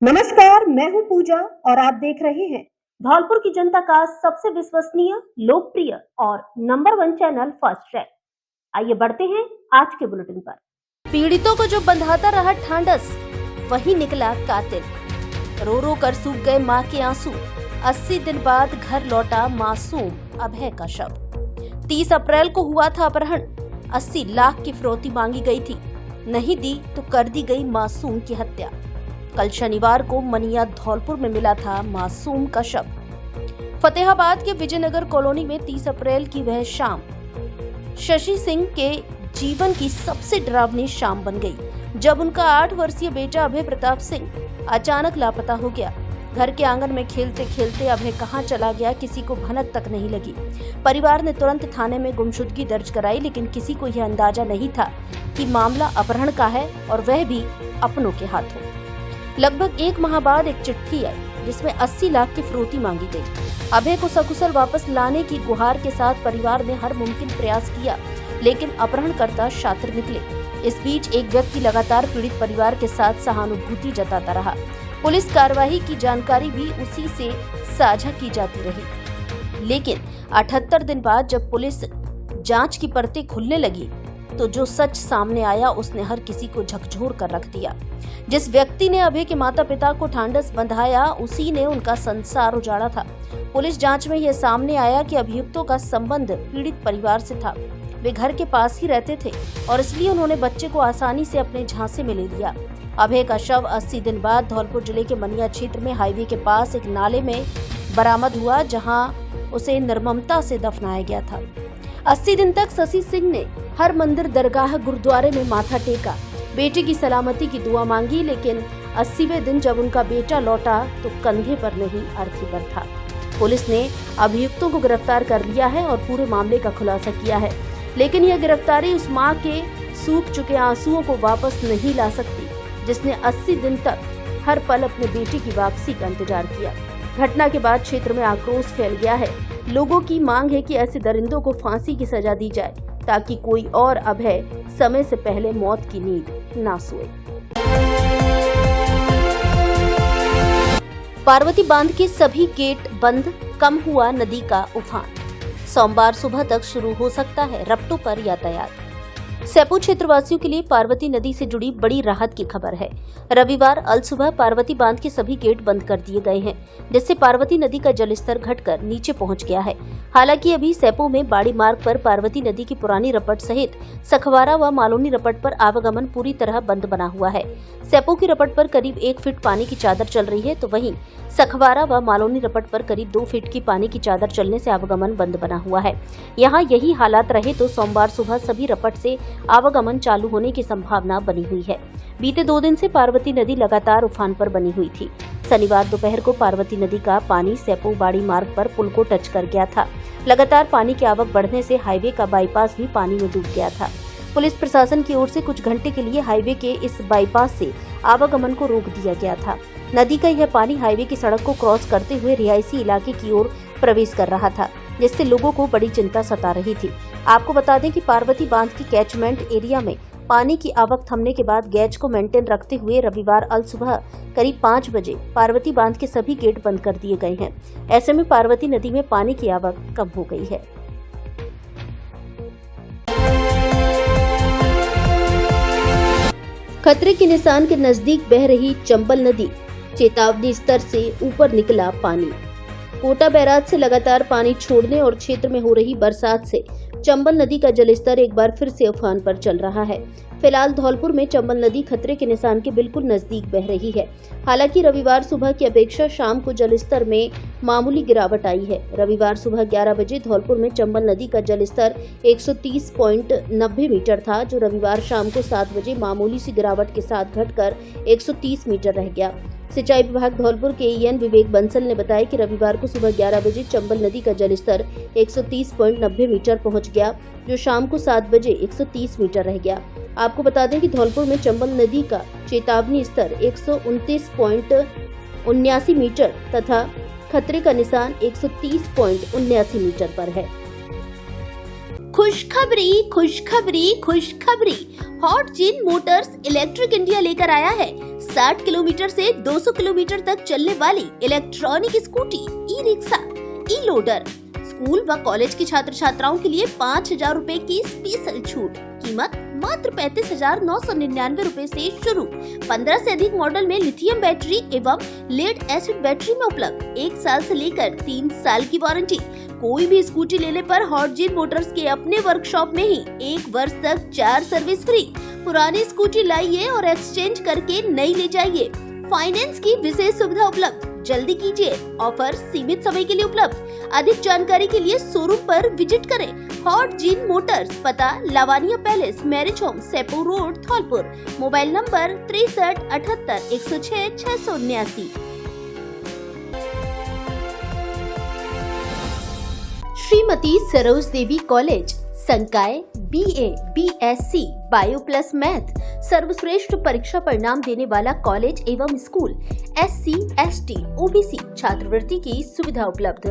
नमस्कार, मैं हूं पूजा और आप देख रहे हैं धौलपुर की जनता का सबसे विश्वसनीय, लोकप्रिय और नंबर 1 चैनल फर्स्ट ट्रैक। आइए बढ़ते हैं आज के बुलेटिन पर। पीड़ितों को जो बंधाता रहा ढांढस, वही निकला कातिल। रो रो कर सूख गए मां के आंसू। 80 दिन बाद घर लौटा मासूम अभय का शव। 30 अप्रैल को हुआ था अपहरण। 80 लाख की फिरौती मांगी गई थी, नहीं दी तो कर दी गई मासूम की हत्या। कल शनिवार को मनिया धौलपुर में मिला था मासूम का शव। फतेहाबाद के विजयनगर कॉलोनी में 30 अप्रैल की वह शाम शशि सिंह के जीवन की सबसे डरावनी शाम बन गई, जब उनका 8 वर्षीय बेटा अभय प्रताप सिंह अचानक लापता हो गया। घर के आंगन में खेलते खेलते अभय कहां चला गया, किसी को भनक तक नहीं लगी। परिवार ने तुरंत थाने में गुमशुदगी दर्ज कराई, लेकिन किसी को यह अंदाजा नहीं था कि मामला अपहरण का है, और वह भी अपनों के हाथों। लगभग 1 माह बाद एक चिट्ठी आई, जिसमें 80 लाख की फिरौती मांगी गई। अभय को सकुशल वापस लाने की गुहार के साथ परिवार ने हर मुमकिन प्रयास किया, लेकिन अपहरणकर्ता शातिर निकले। इस बीच एक व्यक्ति लगातार पीड़ित परिवार के साथ सहानुभूति जताता रहा। पुलिस कार्रवाई की जानकारी भी उसी से साझा की जाती रही, लेकिन 78 दिन बाद जब पुलिस जांच की परतें खुलने लगी, तो जो सच सामने आया उसने हर किसी को झकझोर कर रख दिया। जिस व्यक्ति ने अभय के माता पिता को ढांढस बंधाया, उसी ने उनका संसार उजाड़ा था। पुलिस जांच में यह सामने आया कि अभियुक्तों का संबंध पीड़ित परिवार से था। वे घर के पास ही रहते थे और इसलिए उन्होंने बच्चे को आसानी से अपने झांसे में ले लिया। अभय का शव 80 दिन बाद धौलपुर जिले के मनिया क्षेत्र में हाईवे के पास एक नाले में बरामद हुआ, जहाँ उसे निर्ममता से दफनाया गया था। 80 दिन तक शशि सिंह ने हर मंदिर, दरगाह, गुरुद्वारे में माथा टेका, बेटे की सलामती की दुआ मांगी, लेकिन 80वें दिन जब उनका बेटा लौटा तो कंधे पर नहीं अर्थी पर था। पुलिस ने अभियुक्तों को गिरफ्तार कर लिया है और पूरे मामले का खुलासा किया है, लेकिन यह गिरफ्तारी उस मां के सूख चुके आंसुओं को वापस नहीं ला सकती, जिसने 80 दिन तक हर पल अपने बेटे की वापसी का इंतजार किया। घटना के बाद क्षेत्र में आक्रोश फैल गया है। लोगों की मांग है कि ऐसे दरिंदों को फांसी की सजा दी जाए, ताकि कोई और अभय समय से पहले मौत की नींद ना सोए। पार्वती बांध के सभी गेट बंद, कम हुआ नदी का उफान। सोमवार सुबह तक शुरू हो सकता है रपटों पर यातायात। सेपू क्षेत्रवासियों के लिए पार्वती नदी से जुड़ी बड़ी राहत की खबर है। रविवार अल सुबह पार्वती बांध के सभी गेट बंद कर दिए गए हैं, जिससे पार्वती नदी का जलस्तर घटकर नीचे पहुंच गया है। हालांकि अभी सेपू में बाड़ी मार्ग पर पार्वती नदी की पुरानी रपट सहित सखवारा व मालोनी रपट पर आवागमन पूरी तरह बंद बना हुआ है। सेपू की रपट पर करीब 1 फीट पानी की चादर चल रही है, तो वहीं सखवारा व मालोनी रपट पर करीब 2 फीट की पानी की चादर चलने से आवागमन बंद बना हुआ है। यहाँ यही हालात रहे तो सोमवार सुबह सभी रपट से आवागमन चालू होने की संभावना बनी हुई है। बीते 2 दिन से पार्वती नदी लगातार उफान पर बनी हुई थी। शनिवार दोपहर को पार्वती नदी का पानी सेपू बाड़ी मार्ग पर पुल को टच कर गया था। लगातार पानी की आवक बढ़ने से हाईवे का बाईपास भी पानी में डूब गया था। पुलिस प्रशासन की ओर से कुछ घंटे के लिए हाईवे के इस बाईपास से आवागमन को रोक दिया गया था। नदी का यह पानी हाईवे की सड़क को क्रॉस करते हुए रिहायशी इलाके की ओर प्रवेश कर रहा था, जिससे लोगों को बड़ी चिंता सता रही थी। आपको बता दें कि पार्वती बांध की कैचमेंट एरिया में पानी की आवक थमने के बाद गैज को मेंटेन रखते हुए रविवार अल सुबह करीब 5 बजे पार्वती बांध के सभी गेट बंद कर दिए गए हैं। ऐसे में पार्वती नदी में पानी की आवक कम हो गई है। खतरे के निशान के नजदीक बह रही चंबल नदी, चेतावनी स्तर से ऊपर निकला पानी। कोटा बैराज से लगातार पानी छोड़ने और क्षेत्र में हो रही बरसात से चंबल नदी का जलस्तर एक बार फिर से उफान पर चल रहा है। फिलहाल धौलपुर में चंबल नदी खतरे के निशान के बिल्कुल नजदीक बह रही है। हालांकि रविवार सुबह की अपेक्षा शाम को जलस्तर में मामूली गिरावट आई है। रविवार सुबह 11 बजे धौलपुर में चंबल नदी का जलस्तर 130.90 मीटर था, जो रविवार शाम को 7 बजे मामूली सी गिरावट के साथ घटकर 130 मीटर रह गया। सिंचाई विभाग धौलपुर के ईएन विवेक बंसल ने बताया कि रविवार को सुबह 11 बजे चंबल नदी का जलस्तर 130.90 मीटर पहुंच गया, जो शाम को 7 बजे 130 मीटर रह गया। आपको बता दें कि धौलपुर में चंबल नदी का चेतावनी स्तर 129.79 मीटर तथा खतरे का निशान 130.79 मीटर पर है। खुशखबरी खुशखबरी खुशखबरी। हॉट जिन मोटर्स इलेक्ट्रिक इंडिया लेकर आया है 60 किलोमीटर से 200 किलोमीटर तक चलने वाली इलेक्ट्रॉनिक स्कूटी, ई रिक्शा, ई लोडर। स्कूल व कॉलेज के छात्र छात्राओं के लिए 5,000 रूपए की स्पेशल छूट। कीमत मात्र 35,999 रूपए से शुरू। 15 से अधिक मॉडल में लिथियम बैटरी एवं लेड एसिड बैटरी में उपलब्ध। 1 साल से लेकर 3 साल की वारंटी। कोई भी स्कूटी लेने पर हॉटजीन मोटर्स के अपने वर्कशॉप में ही 1 वर्ष तक 4 सर्विस फ्री। पुरानी स्कूटी लाइए और एक्सचेंज करके नई ले जाइए। फाइनेंस की विशेष सुविधा उपलब्ध। जल्दी कीजिए, ऑफर सीमित समय के लिए उपलब्ध। अधिक जानकारी के लिए शोरूम पर विजिट करें। हॉटजीन मोटर्स, पता Lavania palace, marriage home, Saipau road, Dholpur. Mobile number 63 78 106 679। Shrimati Saroj Devi college, संकाय BA, BSc, bio plus math, सर्वश्रेष्ठ परीक्षा परिणाम देने वाला कॉलेज एवं स्कूल। SC, ST, OBC छात्रवृत्ति की सुविधा उपलब्ध।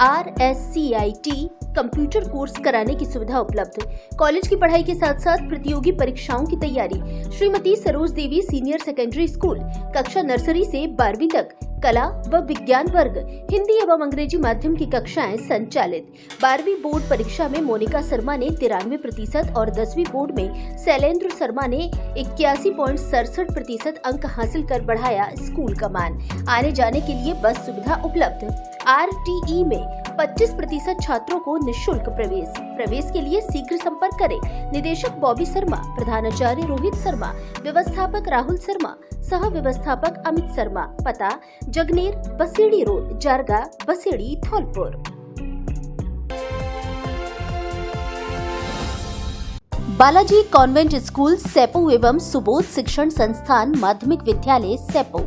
RSCIT कंप्यूटर कोर्स कराने की सुविधा उपलब्ध। कॉलेज की पढ़ाई के साथ साथ प्रतियोगी परीक्षाओं की तैयारी। श्रीमती सरोज देवी सीनियर सेकेंडरी स्कूल, कक्षा नर्सरी से 12वीं तक, कला व विज्ञान वर्ग, हिंदी एवं अंग्रेजी माध्यम की कक्षाएं संचालित। 12वीं बोर्ड परीक्षा में मोनिका शर्मा ने 93% और 10वीं बोर्ड में शैलेंद्र शर्मा ने 81.67% अंक हासिल कर बढ़ाया स्कूल का मान। आने जाने के लिए बस सुविधा उपलब्ध। RTE में 25% छात्रों को निःशुल्क प्रवेश के लिए शीघ्र संपर्क करें। निदेशक बॉबी शर्मा, प्रधानाचार्य रोहित शर्मा, व्यवस्थापक राहुल शर्मा, सह व्यवस्थापक अमित शर्मा। पता Jagner, Basedi road, Jarga, Basedi, Dholpur. Balaji convent school Saipau एवं सुबोध शिक्षण संस्थान माध्यमिक विद्यालय सेपो।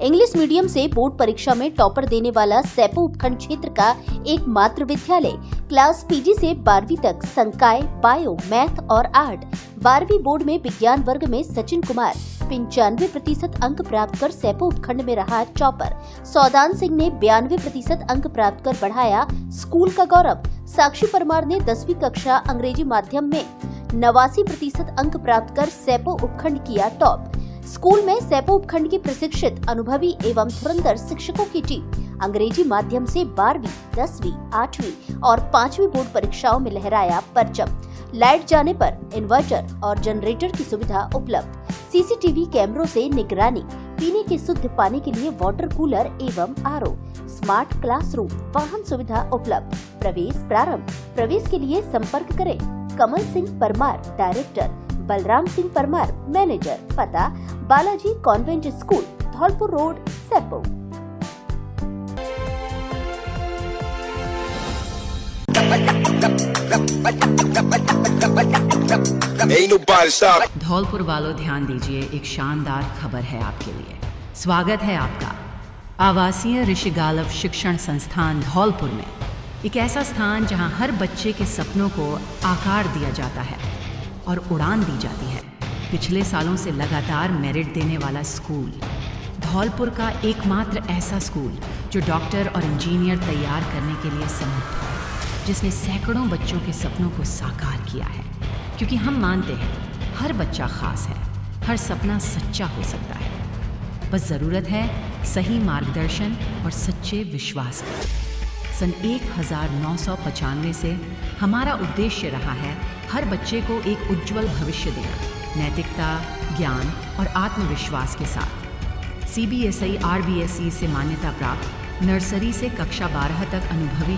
इंग्लिश मीडियम से बोर्ड परीक्षा में टॉपर देने वाला सेपो उपखंड क्षेत्र का एकमात्र विद्यालय। क्लास PG से 12वीं तक संकाय, बायो, मैथ और आर्ट। 12वीं बोर्ड में विज्ञान वर्ग में सचिन कुमार 95% अंक प्राप्त कर सेपो उपखंड में रहा टॉपर। सौदान सिंह ने 92% अंक प्राप्त कर बढ़ाया स्कूल का गौरव। साक्षी परमार ने 10वीं कक्षा अंग्रेजी माध्यम में 89% अंक प्राप्त कर सेपो उपखंड किया टॉप। स्कूल में सेपो उपखंड के प्रशिक्षित, अनुभवी एवं धुरंधर शिक्षकों की टीम अंग्रेजी माध्यम से 12वीं, 10वीं, 8वीं और 5वीं बोर्ड परीक्षाओं में लहराया परचम। लाइट जाने पर इन्वर्टर और जनरेटर की सुविधा उपलब्ध। CCTV कैमरों से निगरानी। पीने के शुद्ध पानी के लिए वाटर कूलर एवं RO। स्मार्ट क्लासरूम, वाहन सुविधा उपलब्ध। प्रवेश प्रारंभ। प्रवेश के लिए संपर्क करें कमल सिंह परमार, डायरेक्टर, बलराम सिंह परमार, मैनेजर। पता Balaji convent school, Dholpur road, Saipau. Dholpur वालों ध्यान दीजिए, एक शानदार खबर है आपके लिए। स्वागत है आपका आवासीय ऋषि गालव शिक्षण संस्थान धौलपुर में। एक ऐसा स्थान जहां हर बच्चे के सपनों को आकार दिया जाता है और उड़ान दी जाती है। पिछले सालों से लगातार मेरिट देने वाला स्कूल, धौलपुर का एकमात्र ऐसा स्कूल जो डॉक्टर और इंजीनियर तैयार करने के लिए समर्थ है, जिसने सैकड़ों बच्चों के सपनों को साकार किया है। क्योंकि हम मानते हैं हर बच्चा खास है, हर सपना सच्चा हो सकता है। बस ज़रूरत है सही मार्गदर्शन और सच्चे विश्वास की। सन 1995 से हमारा उद्देश्य रहा है हर बच्चे को एक उज्जवल भविष्य देना, नैतिकता, ज्ञान और आत्मविश्वास के साथ। CBSI RBSE से मान्यता प्राप्त नर्सरी से कक्षा 12 तक अनुभवी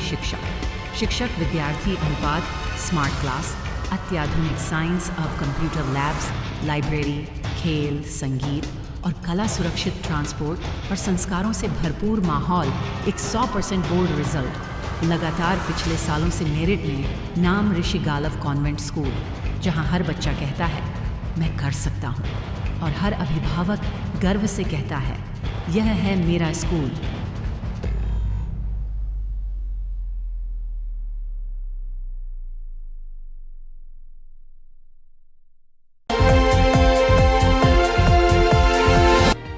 शिक्षक विद्यार्थी अनुपात, स्मार्ट क्लास, अत्याधुनिक science of computer labs, library, खेल, संगीत और कला सुरक्षित ट्रांसपोर्ट और संस्कारों से भरपूर माहौल, एक 100% बोर्ड रिजल्ट। लगातार पिछले सालों से मेरिट में नाम ऋषि गालव कॉन्वेंट स्कूल, जहां हर बच्चा कहता है मैं कर सकता हूं और हर अभिभावक गर्व से कहता है यह है मेरा स्कूल।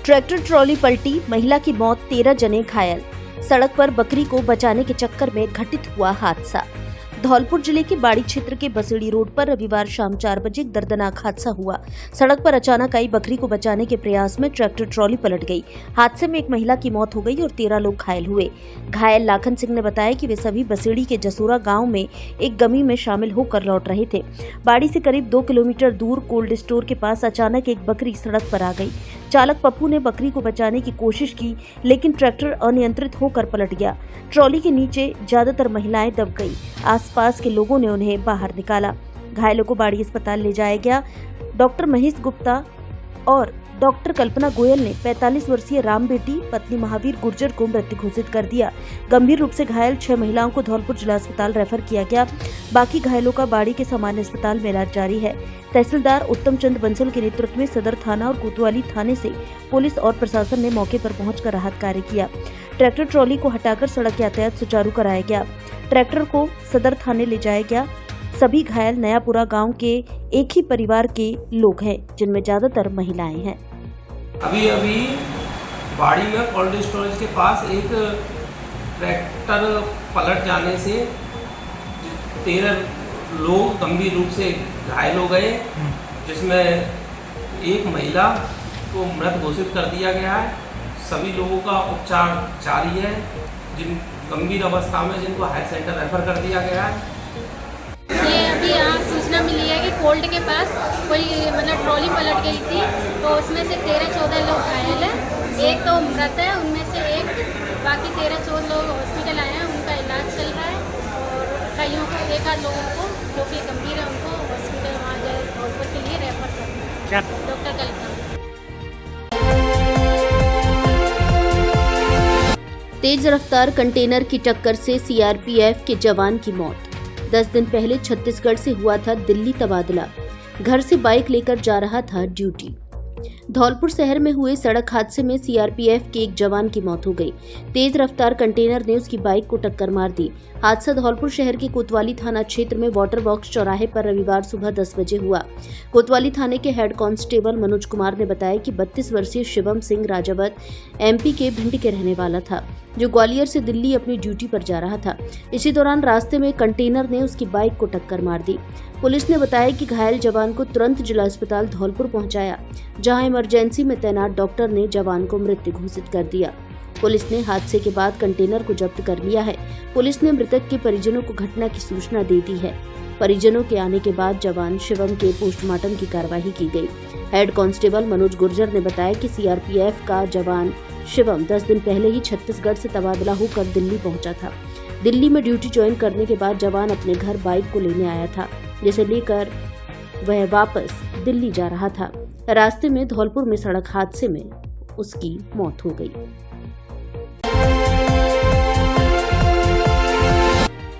ट्रैक्टर ट्रॉली पलटी, महिला की मौत, 13 जने घायल। सड़क पर बकरी को बचाने के चक्कर में घटित हुआ हादसा। धौलपुर जिले के बाड़ी क्षेत्र के बसेड़ी रोड पर रविवार शाम 4 बजे एक दर्दनाक हादसा हुआ। सड़क पर अचानक आई बकरी को बचाने के प्रयास में ट्रैक्टर ट्रॉली पलट गई। हादसे में एक महिला की मौत हो गई और 13 लोग घायल हुए। घायल लाखन सिंह ने बताया कि वे सभी बसेड़ी के जसूरा गांव में एक गमी में शामिल होकर लौट रहे थे। बाड़ी से करीब 2 किलोमीटर दूर कोल्ड स्टोर के पास अचानक एक बकरी सड़क पर आ गई। चालक पप्पू ने बकरी को बचाने की कोशिश की, लेकिन ट्रैक्टर अनियंत्रित होकर पलट गया। ट्रॉली के नीचे ज्यादातर महिलाएं दब गई। आसपास के लोगों ने उन्हें बाहर निकाला। घायलों को बाड़ी अस्पताल ले जाया गया। डॉक्टर महेश गुप्ता और डॉक्टर कल्पना गोयल ने 45 वर्षीय राम बेटी पत्नी महावीर गुर्जर को मृत घोषित कर दिया। गंभीर रूप से घायल 6 महिलाओं को धौलपुर जिला अस्पताल रेफर किया गया। बाकी घायलों का बाड़ी के सामान्य अस्पताल में इलाज जारी है। तहसीलदार उत्तम चंद बंसल के नेतृत्व में सदर थाना और कोतवाली थाने से पुलिस और प्रशासन ने मौके पर पहुंचकर राहत कार्य किया। ट्रैक्टर ट्रॉली को हटाकर सड़क यातायात सुचारू कराया गया। ट्रैक्टर को सदर थाने ले जाया गया। सभी घायल नयापुरा गांव के एक ही परिवार के लोग हैं, जिनमें ज्यादातर महिलाएं हैं। अभी बाड़ी में कोल्ड स्टोरेज के पास एक ट्रैक्टर पलट जाने से 13 लोग गंभीर रूप से घायल हो गए, जिसमें एक महिला को मृत घोषित कर दिया गया है। सभी लोगों का उपचार जारी है, जिन गंभीर अवस्था में जिनको हायर सेंटर रेफर कर दिया गया है। ये अभी यहाँ सूचना मिली है कि कोल्ड के पास कोई ट्रॉली पलट गई थी, तो उसमें से 13-14 लोग घायल हैं। एक तो मृत है, उनमें से एक, बाकी 13-14 लोग हॉस्पिटल आए हैं, उनका इलाज चल रहा है। और कईयों को, एक आध लोगों को जो कि गंभीर है, उनको हॉस्पिटल वहाँ जाए धौलपुर के लिए रेफर कर डॉक्टर कल्पना। तेज रफ्तार कंटेनर की टक्कर से सीआरपीएफ के जवान की मौत। 10 दिन पहले छत्तीसगढ़ से हुआ था दिल्ली तबादला। घर से बाइक लेकर जा रहा था ड्यूटी। धौलपुर शहर में हुए सड़क हादसे में सीआरपीएफ के एक जवान की मौत हो गई। तेज रफ्तार कंटेनर ने उसकी बाइक को टक्कर मार दी। हादसा धौलपुर शहर के कोतवाली थाना क्षेत्र में वाटर बॉक्स चौराहे पर रविवार सुबह 10 बजे हुआ। कोतवाली थाने के हेड कांस्टेबल मनोज कुमार ने बताया कि 32 वर्षीय शिवम सिंह राजावत एमपी के भिंड के रहने वाला था, जो ग्वालियर से दिल्ली अपनी ड्यूटी पर जा रहा था। इसी दौरान रास्ते में कंटेनर ने उसकी बाइक को टक्कर मार दी। पुलिस ने बताया कि घायल जवान को तुरंत जिला अस्पताल धौलपुर पहुंचाया, जहां इमरजेंसी में तैनात डॉक्टर ने जवान को मृत घोषित कर दिया। पुलिस ने हादसे के बाद कंटेनर को जब्त कर लिया है। पुलिस ने मृतक के परिजनों को घटना की सूचना दे दी है। परिजनों के आने के बाद जवान शिवम के पोस्टमार्टम की कार्यवाही की गई। हेड कांस्टेबल मनोज गुर्जर ने बताया कि सीआरपीएफ का जवान शिवम 10 दिन पहले ही छत्तीसगढ़ से तबादला होकर दिल्ली पहुंचा था। दिल्ली में ड्यूटी ज्वाइन करने के बाद जवान अपने घर बाइक को लेने आया था, जिसे लेकर वह वापस दिल्ली जा रहा था। रास्ते में धौलपुर में सड़क हादसे में उसकी मौत हो गई।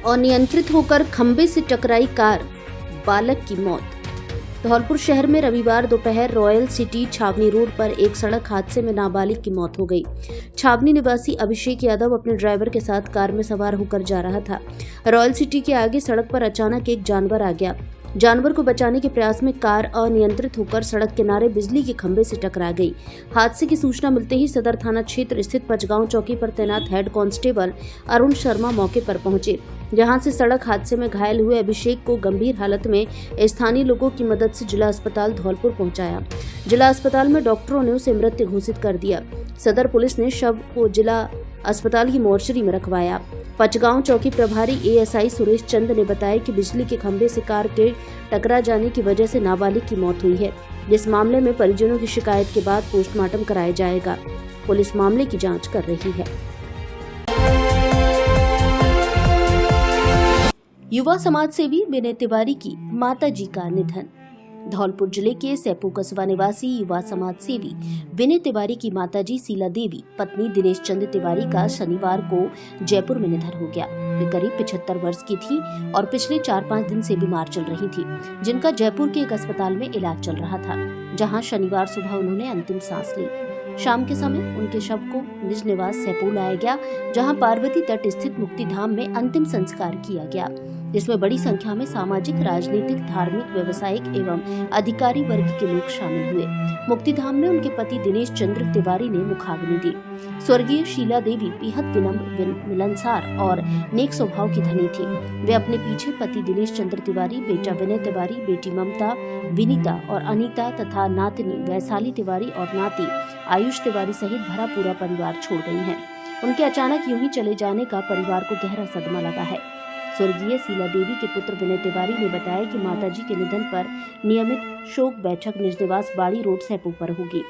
अनियंत्रित होकर खंबे से टकराई कार, बालक की मौत। धौलपुर शहर में रविवार दोपहर रॉयल सिटी छावनी रोड पर एक सड़क हादसे में नाबालिग की मौत हो गई। छावनी निवासी अभिषेक यादव अपने ड्राइवर के साथ कार में सवार होकर जा रहा था। रॉयल सिटी के आगे सड़क पर अचानक एक जानवर आ गया। जानवर को बचाने के प्रयास में कार अनियंत्रित होकर सड़क किनारे बिजली के खंभे से टकरा गई। हादसे की सूचना मिलते ही सदर थाना क्षेत्र स्थित पचगांव चौकी पर तैनात हेड कांस्टेबल अरुण शर्मा मौके पर पहुंचे, जहां से सड़क हादसे में घायल हुए अभिषेक को गंभीर हालत में स्थानीय लोगों की मदद से जिला अस्पताल धौलपुर पहुंचाया। जिला अस्पताल में डॉक्टरों ने उसे मृत घोषित कर दिया। सदर पुलिस ने शव को जिला अस्पताल की मोर्चरी में रखवाया। पचगांव चौकी प्रभारी एएसआई सुरेश चंद ने बताया कि बिजली के खंभे से कार के टकरा जाने की वजह से नाबालिग की मौत हुई है। इस मामले में परिजनों की शिकायत के बाद पोस्टमार्टम कराया जाएगा। पुलिस मामले की जांच कर रही है। युवा समाज सेवी विनय तिवारी की माताजी का निधन। धौलपुर जिले के सैपू कस्बा निवासी युवा समाज सेवी विनय तिवारी की माताजी शीला देवी पत्नी दिनेश चंद तिवारी का शनिवार को जयपुर में निधन हो गया। वे करीब 75 वर्ष की थी और पिछले 4-5 दिन से बीमार चल रही थी, जिनका जयपुर के एक अस्पताल में इलाज चल रहा था, जहां शनिवार सुबह उन्होंने अंतिम सांस ली। शाम के समय उनके शव को निज निवास सैपू लाया गया, जहां पार्वती तट स्थित मुक्तिधाम में अंतिम संस्कार किया गया। जिसमें बड़ी संख्या में सामाजिक, राजनीतिक, धार्मिक, व्यवसायिक एवं अधिकारी वर्ग के लोग शामिल हुए। मुक्तिधाम में उनके पति दिनेश चंद्र तिवारी ने मुखाग्नि दी। स्वर्गीय शीला देवी बेहद विनम्र, मिलनसार और नेक स्वभाव की धनी थी। वे अपने पीछे पति दिनेश चंद्र तिवारी, बेटा विनय तिवारी, बेटी ममता, विनीता और अनीता तथा नातनी वैशाली तिवारी और नाती आयुष तिवारी सहित भरा पूरा परिवार छोड़ गई हैं। उनके अचानक यूं ही चले जाने का परिवार को गहरा सदमा लगा है। स्वर्गीय शीला देवी के पुत्र विनय तिवारी ने बताया कि माताजी के निधन पर नियमित शोक बैठक निज निवास बाड़ी रोड सैपू पर होगी।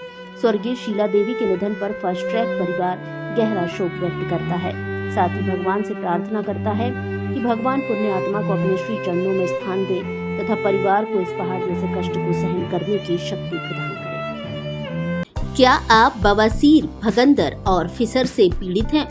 स्वर्गीय शीला देवी के निधन पर फर्स्ट ट्रैक परिवार गहरा शोक व्यक्त करता है। साथ ही भगवान से प्रार्थना करता है कि भगवान पुण्य आत्मा को अपने श्री चरणों में स्थान दे तथा परिवार को इस पहाड़ जैसे कष्ट को सहन करने की शक्ति प्रदान करे। क्या आप बवासीर, भगंदर और फिसर से पीड़ित हैं?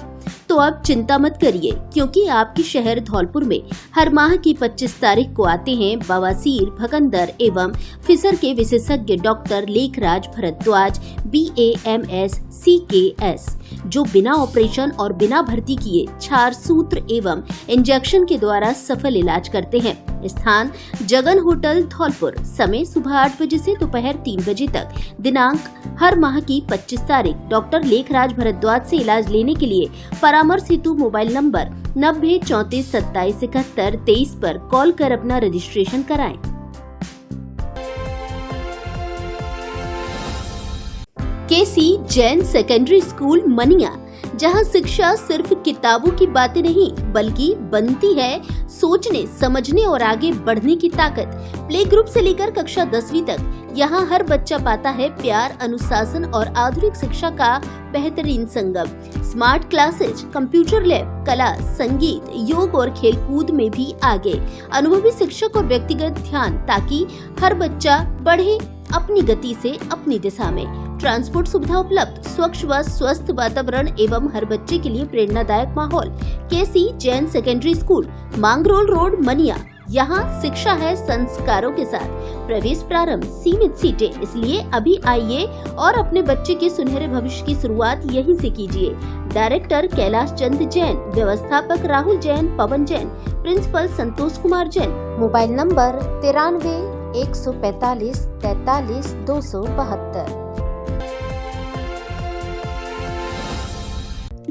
तो अब चिंता मत करिए, क्योंकि आपके शहर धौलपुर में हर माह की 25 तारीख को आते हैं बवासीर, भगंदर एवं फिसर के विशेषज्ञ doctor Lekhraj Bhardwaj BAMS CKS, जो बिना ऑपरेशन और बिना भर्ती किए क्षार सूत्र एवं इंजेक्शन के द्वारा सफल इलाज करते हैं। स्थान जगन होटल धौलपुर। समय सुबह 8 बजे से दोपहर 3 बजे तक। दिनांक हर माह की 25 तारीख। डॉक्टर लेखराज भारद्वाज से इलाज लेने के लिए परामर्श हेतु मोबाइल नंबर 90 34 27 71 23 पर कॉल कर अपना रजिस्ट्रेशन कराएं। KC जैन सेकेंडरी स्कूल मनिया, जहां शिक्षा सिर्फ किताबों की बातें नहीं बल्कि बनती है सोचने, समझने और आगे बढ़ने की ताकत। प्ले ग्रुप से लेकर कक्षा 10वीं तक यहाँ हर बच्चा पाता है प्यार, अनुशासन और आधुनिक शिक्षा का बेहतरीन संगम। स्मार्ट क्लासेज, कंप्यूटर लैब, कला, संगीत, योग और खेलकूद में भी आगे। अनुभवी शिक्षक और व्यक्तिगत ध्यान, ताकि हर बच्चा बढ़े अपनी गति से अपनी दिशा में। ट्रांसपोर्ट सुविधा उपलब्ध, स्वच्छ व स्वस्थ वातावरण एवं हर बच्चे के लिए प्रेरणादायक माहौल। KC Jain secondary school, Mangrol road, Maniya. यहाँ शिक्षा है संस्कारों के साथ। प्रवेश प्रारंभ, सीमित सीटें, इसलिए अभी आइए और अपने बच्चे के सुनहरे भविष्य की शुरुआत यहीं से कीजिए। डायरेक्टर कैलाश चंद जैन, व्यवस्थापक Rahul Jain, Pawan Jain, principal Santosh Kumar Jain. Mobile number 93 145 43 272।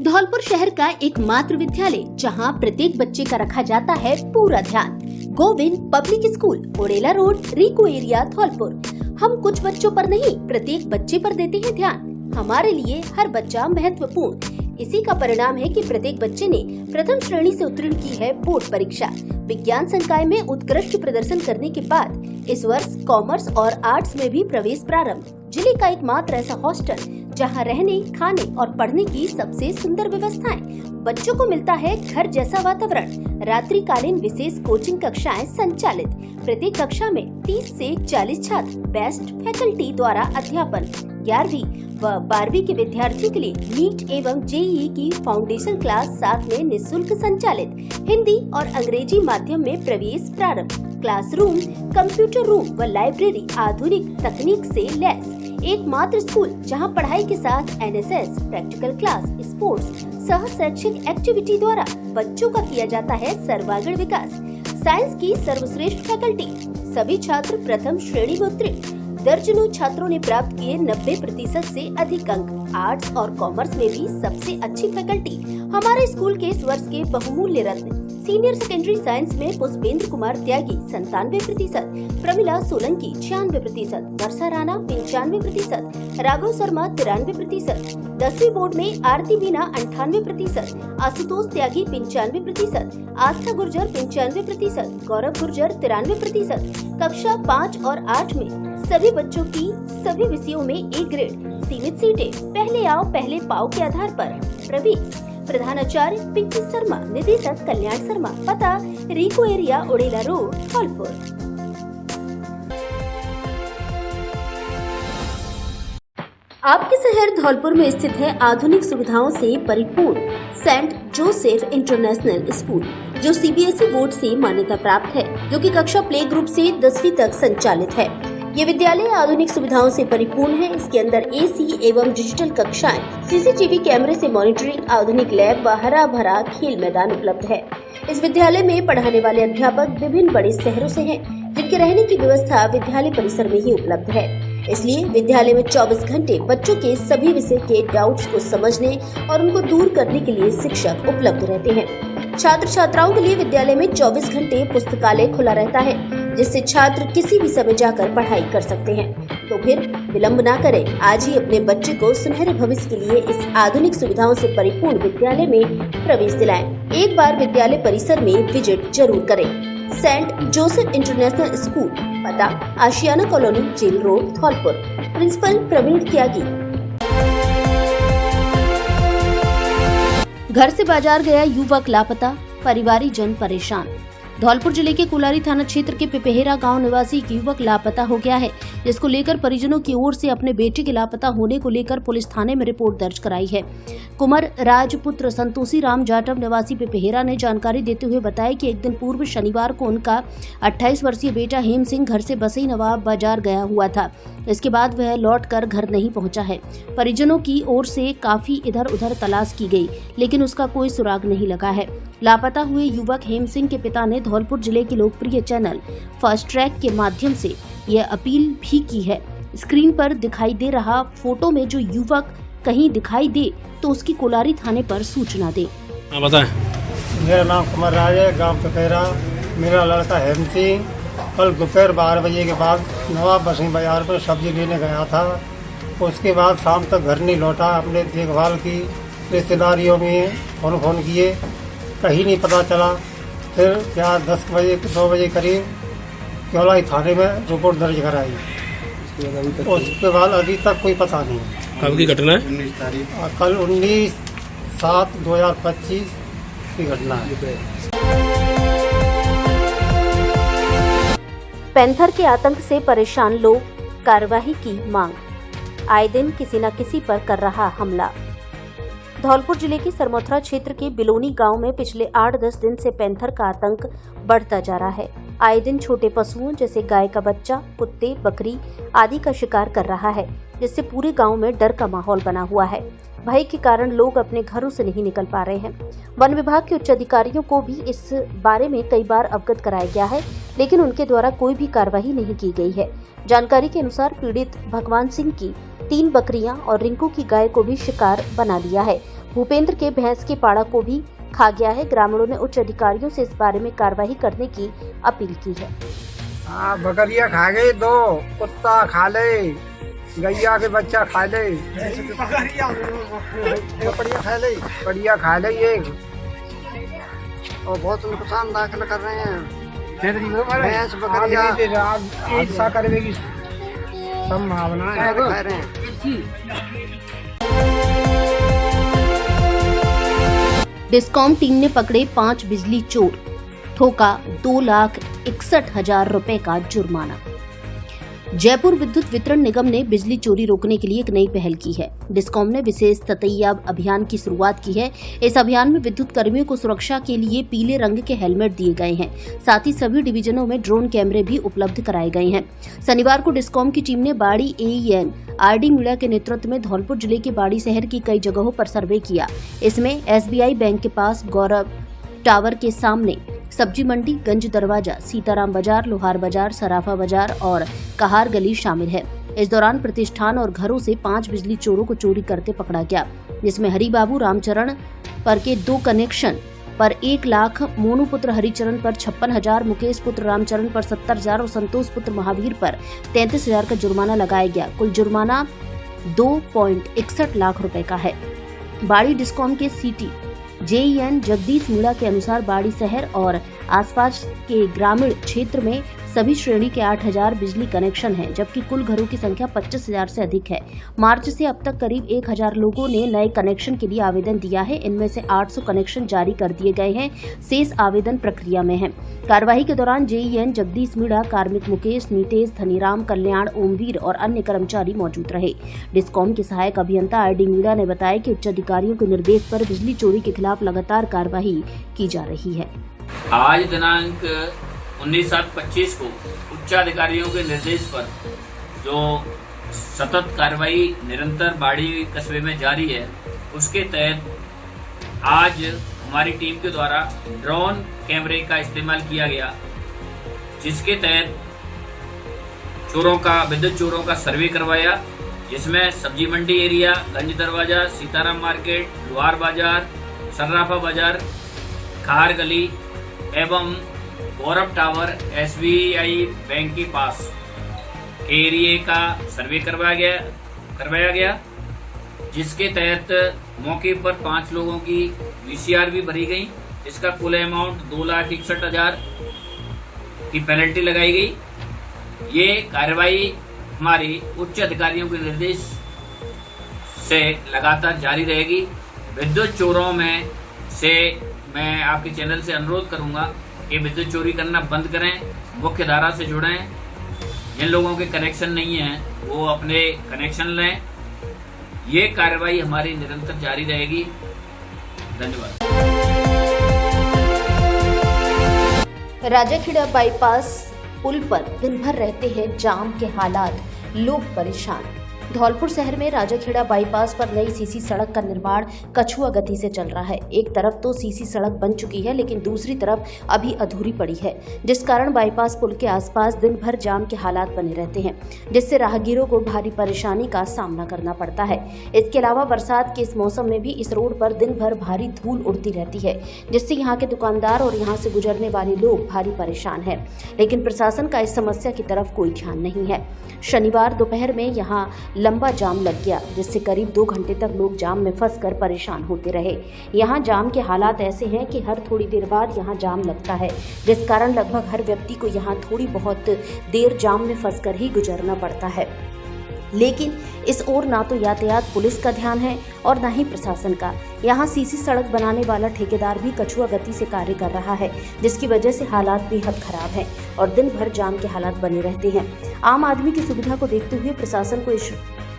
Dholpur शहर का एकमात्र विद्यालय, जहां प्रत्येक बच्चे का रखा जाता है पूरा ध्यान। गोविंद पब्लिक स्कूल, ओरेला रोड, रिको एरिया, धौलपुर। हम कुछ बच्चों पर नहीं, प्रत्येक बच्चे पर देते हैं ध्यान। हमारे लिए हर बच्चा महत्वपूर्ण। इसी का परिणाम है कि प्रत्येक बच्चे ने प्रथम श्रेणी से उत्तीर्ण की है बोर्ड परीक्षा। विज्ञान संकाय में उत्कृष्ट प्रदर्शन करने के बाद इस वर्ष कॉमर्स और आर्ट्स में भी प्रवेश प्रारंभ। जिले का एकमात्र ऐसा हॉस्टल जहां रहने, खाने और पढ़ने की सबसे सुंदर व्यवस्थाएं। बच्चों को मिलता है घर जैसा वातावरण। रात्रिकालीन विशेष कोचिंग कक्षाएं संचालित। प्रत्येक कक्षा में 30 से 40 छात्र। बेस्ट फैकल्टी द्वारा अध्यापन। 11वीं व 12वीं के विद्यार्थियों के लिए नीट एवं JEE की फाउंडेशन क्लास साथ में निःशुल्क संचालित। हिंदी और अंग्रेजी माध्यम में प्रवेश प्रारंभ। क्लासरूम, कंप्यूटर रूम व लाइब्रेरी आधुनिक तकनीक से लैस। एकमात्र स्कूल जहां पढ़ाई के साथ NSS, प्रैक्टिकल क्लास, स्पोर्ट्स, सह शैक्षिक एक्टिविटी द्वारा बच्चों का किया जाता है सर्वांगीण विकास। साइंस की सर्वश्रेष्ठ फैकल्टी। सभी छात्र प्रथम श्रेणी में उत्तीर्ण। दर्जनों छात्रों ने प्राप्त किए 90% से अधिक अंक। आर्ट्स और कॉमर्स में भी सबसे अच्छी फैकल्टी। हमारे स्कूल के इस वर्ष के बहुमूल्य रत्न। सीनियर सेकेंडरी साइंस में पुष्पेंद्र कुमार त्यागी 97%, प्रमिला सोलंकी 96%, वर्षा राणा 95%, राघव शर्मा 93%, 10वीं बोर्ड में आरती बीना 98%, आशुतोष त्यागी 95%, आस्था गुर्जर 95%, गौरव गुर्जर 93%। कक्षा 5 और 8 में सभी बच्चों की सभी विषयों में A ग्रेड। सीमित सीटें, पहले आओ पहले पाओ के आधार पर। प्रवेश प्रधानाचार्य पिंकी शर्मा, निदेशक कल्याण शर्मा। पता रिको एरिया, ओडेला रोड, धौलपुर। आपके शहर धौलपुर में स्थित है आधुनिक सुविधाओं से परिपूर्ण सेंट जोसेफ इंटरनेशनल स्कूल, जो CBSE बोर्ड से मान्यता प्राप्त है, जो कि कक्षा प्ले ग्रुप से 10वीं तक संचालित है। ये विद्यालय आधुनिक सुविधाओं से परिपूर्ण है। इसके अंदर AC एवं डिजिटल कक्षाएं, CCTV कैमरे से मॉनिटरिंग, आधुनिक लैब व हरा भरा खेल मैदान उपलब्ध है। इस विद्यालय में पढ़ाने वाले अध्यापक विभिन्न बड़े शहरों से हैं, जिनके रहने की व्यवस्था विद्यालय परिसर में ही उपलब्ध है। इसलिए विद्यालय में 24 घंटे बच्चों के सभी विषय के डाउट्स को समझने और उनको दूर करने के लिए शिक्षक उपलब्ध रहते हैं। छात्र छात्राओं के लिए विद्यालय में 24 घंटे पुस्तकालय खुला रहता है, जिससे छात्र किसी भी समय जाकर पढ़ाई कर सकते हैं। तो फिर विलंब ना करें, आज ही अपने बच्चे को सुनहरे भविष्य के लिए इस आधुनिक सुविधाओं से परिपूर्ण विद्यालय में प्रवेश दिलाएं। एक बार विद्यालय परिसर में विजिट जरूर करें। सेंट जोसेफ इंटरनेशनल स्कूल, पता Ashiyana colony, jail road, Dholpur. Principal Praveen Tyagi. घर से बाजार गया युवक लापता, परिवारीजन परेशान। धौलपुर जिले के कुलारी थाना क्षेत्र के पिपहेरा गांव निवासी एक युवक लापता हो गया है, जिसको लेकर परिजनों की ओर से अपने बेटे के लापता होने को लेकर पुलिस थाने में रिपोर्ट दर्ज कराई है। कुमार राजपुत्र संतोषी राम जाटव निवासी पिपहेरा ने जानकारी देते हुए बताया कि एक दिन पूर्व शनिवार को उनका 28 वर्षीय बेटा हेम सिंह घर से बसई नवाब बाजार गया हुआ था। इसके बाद वह लौटकर घर नहीं पहुंचा है। परिजनों की ओर से काफी इधर उधर तलाश की गई, लेकिन उसका कोई सुराग नहीं लगा है। लापता हुए युवक हेम सिंह के पिता ने धौलपुर जिले के लोकप्रिय चैनल फास्ट ट्रैक के माध्यम से यह अपील भी की है। स्क्रीन पर दिखाई दे रहा फोटो में जो युवक कहीं दिखाई दे तो उसकी कोलारी थाने पर सूचना दे। बताएं। मेरा नाम कुमार राज है, गांव पिपहेरा। मेरा लड़का हेम सिंह कल दोपहर 12 बजे के बाद नवाब बसई बाजार पर सब्जी लेने गया था। उसके बाद शाम तक घर नहीं लौटा। अपने देखभाल की रिश्तेदारियों में फोन किए, कहीं नहीं पता चला। फिर 10 बजे 2 बजे करीब क्योलाई थाने में रिपोर्ट दर्ज कराई। उसके बाद अभी तक कोई पता नहीं। कब की घटना है? कल 19/7/2025 की घटना है। पैंथर के आतंक से परेशान लोग, कार्रवाई की मांग। आए दिन किसी न किसी पर कर रहा हमला। धौलपुर जिले के सरमौथरा क्षेत्र के बिलोनी गांव में पिछले 8-10 दिन से पैंथर का आतंक बढ़ता जा रहा है। आए दिन छोटे पशुओं जैसे गाय का बच्चा, कुत्ते, बकरी आदि का शिकार कर रहा है, जिससे पूरे गांव में डर का माहौल बना हुआ है। भय के कारण लोग अपने घरों से नहीं निकल पा रहे हैं। वन विभाग के उच्च अधिकारियों को भी इस बारे में कई बार अवगत कराया गया है, लेकिन उनके द्वारा कोई भी कार्रवाई नहीं की गई है। जानकारी के अनुसार पीड़ित भगवान सिंह की 3 बकरियां और रिंकू की गाय को भी शिकार बना लिया है। भूपेंद्र के भैंस के पाड़ा को भी खा गया है। ग्रामीणों ने उच्च अधिकारियों से इस बारे में कार्रवाई करने की अपील की है। बकरिया खा गई 2, कुत्ता खा ले, गैया के बच्चा खा ले, बढ़िया खा ले एक, और बहुत नुकसान दाखिल कर रहे हैं। भैंस बकरिया ऐसा करने की संभावना है। डिस्कॉम टीम ने पकड़े 5 बिजली चोर, ठोका 2,61,000 रुपए का जुर्माना। जयपुर विद्युत वितरण निगम ने बिजली चोरी रोकने के लिए एक नई पहल की है। डिस्कॉम ने विशेष ततैया अभियान की शुरुआत की है। इस अभियान में विद्युत कर्मियों को सुरक्षा के लिए पीले रंग के हेलमेट दिए गए हैं। साथ ही सभी डिवीजनों में ड्रोन कैमरे भी उपलब्ध कराए गए हैं। शनिवार को डिस्कॉम की टीम ने बाड़ी AEN RD मीडिया के नेतृत्व में धौलपुर जिले के बाड़ी शहर की कई जगहों पर सर्वे किया। इसमें SBI बैंक के पास, गौरव टावर के सामने, सब्जी मंडी, गंज दरवाजा, सीताराम बाजार, लोहार बाजार, सराफा बाजार और कहार गली शामिल है। इस दौरान प्रतिष्ठान और घरों से 5 बिजली चोरों को चोरी करते पकड़ा गया, जिसमें हरिबाबू रामचरण पर के 2 कनेक्शन पर 1 लाख, मोनू पुत्र हरिचरण पर 56,000, मुकेश पुत्र रामचरण पर 70,000 और संतोष पुत्र महावीर पर 33,000 का जुर्माना लगाया गया। कुल जुर्माना 2.61 लाख रुपए का है। बाड़ी डिस्कॉम के CT JEN जगदीश मीणा के अनुसार बाड़ी शहर और आसपास के ग्रामीण क्षेत्र में सभी श्रेणी के 8,000 बिजली कनेक्शन हैं, जबकि कुल घरों की संख्या 25,000 से अधिक है। मार्च से अब तक करीब 1,000 लोगों ने नए कनेक्शन के लिए आवेदन दिया है। इनमें से 800 कनेक्शन जारी कर दिए गए हैं, शेष आवेदन प्रक्रिया में है। कार्यवाही के दौरान JEN जगदीश मीणा, कार्मिक मुकेश, नीतेश, धनीराम, कल्याण, ओमवीर और अन्य कर्मचारी मौजूद रहे। डिस्कॉम के सहायक अभियंता RD मीणा ने बताया कि उच्च अधिकारियों के निर्देश पर बिजली चोरी के खिलाफ लगातार कार्रवाई की जा रही है। आज दिनांक 19/7/25 को उच्चाधिकारियों के निर्देश पर जो सतत कार्रवाई निरंतर बाड़ी कस्बे में जारी है, उसके तहत आज हमारी टीम के द्वारा ड्रोन कैमरे का इस्तेमाल किया गया, जिसके तहत विद्युत चोरों का सर्वे करवाया, जिसमें सब्जी मंडी एरिया, गंज दरवाजा, सीताराम मार्केट, लोहार बाजार, सर्राफा बाजार, खार गली एवं गौरव टावर, SBI बैंक के पास के एरिया का सर्वे करवाया गया, जिसके तहत मौके पर 5 लोगों की VCR भी भरी गई। इसका कुल अमाउंट 2,61,000 की पेनल्टी लगाई गई। ये कार्रवाई हमारी उच्च अधिकारियों के निर्देश से लगातार जारी रहेगी। विद्युत चोरों में से मैं आपके चैनल से अनुरोध करूंगा कि विद्युत चोरी करना बंद करें, मुख्य धारा से जुड़ें। जिन लोगों के कनेक्शन नहीं हैं वो अपने कनेक्शन लें। ये कार्रवाई हमारी निरंतर जारी रहेगी। धन्यवाद। राजाखेड़ा बाईपास पुल पर दिन भर रहते हैं जाम के हालात, लोग परेशान। धौलपुर शहर में राजाखेड़ा बाईपास पर नई सीसी सड़क का निर्माण कछुआ गति से चल रहा है। एक तरफ तो सीसी सड़क बन चुकी है, लेकिन दूसरी तरफ अभी अधूरी पड़ी है, जिस कारण बाईपास पुल के आसपास दिन भर जाम के हालात बने रहते हैं, जिससे राहगीरों को भारी परेशानी का सामना करना पड़ता है। इसके अलावा बरसात के इस मौसम में भी इस रोड पर दिन भर भारी धूल उड़ती रहती है, जिससे यहाँ के दुकानदार और यहाँ से गुजरने वाले लोग भारी परेशान हैं। लेकिन प्रशासन का इस समस्या की तरफ कोई ध्यान नहीं है। शनिवार दोपहर में यहाँ लंबा जाम लग गया, जिससे करीब 2 घंटे तक लोग जाम में फंसकर परेशान होते रहे। यहाँ जाम के हालात ऐसे हैं कि हर थोड़ी देर बाद यहाँ जाम लगता है, जिस कारण लगभग हर व्यक्ति को यहाँ थोड़ी बहुत देर जाम में फंसकर ही गुजरना पड़ता है। लेकिन इस ओर ना तो यातायात पुलिस का ध्यान है और न ही प्रशासन का। यहाँ सीसी सड़क बनाने वाला ठेकेदार भी कछुआ गति से कार्य कर रहा है, जिसकी वजह से हालात बेहद खराब हैं और दिन भर जाम के हालात बने रहते हैं। आम आदमी की सुविधा को देखते हुए प्रशासन को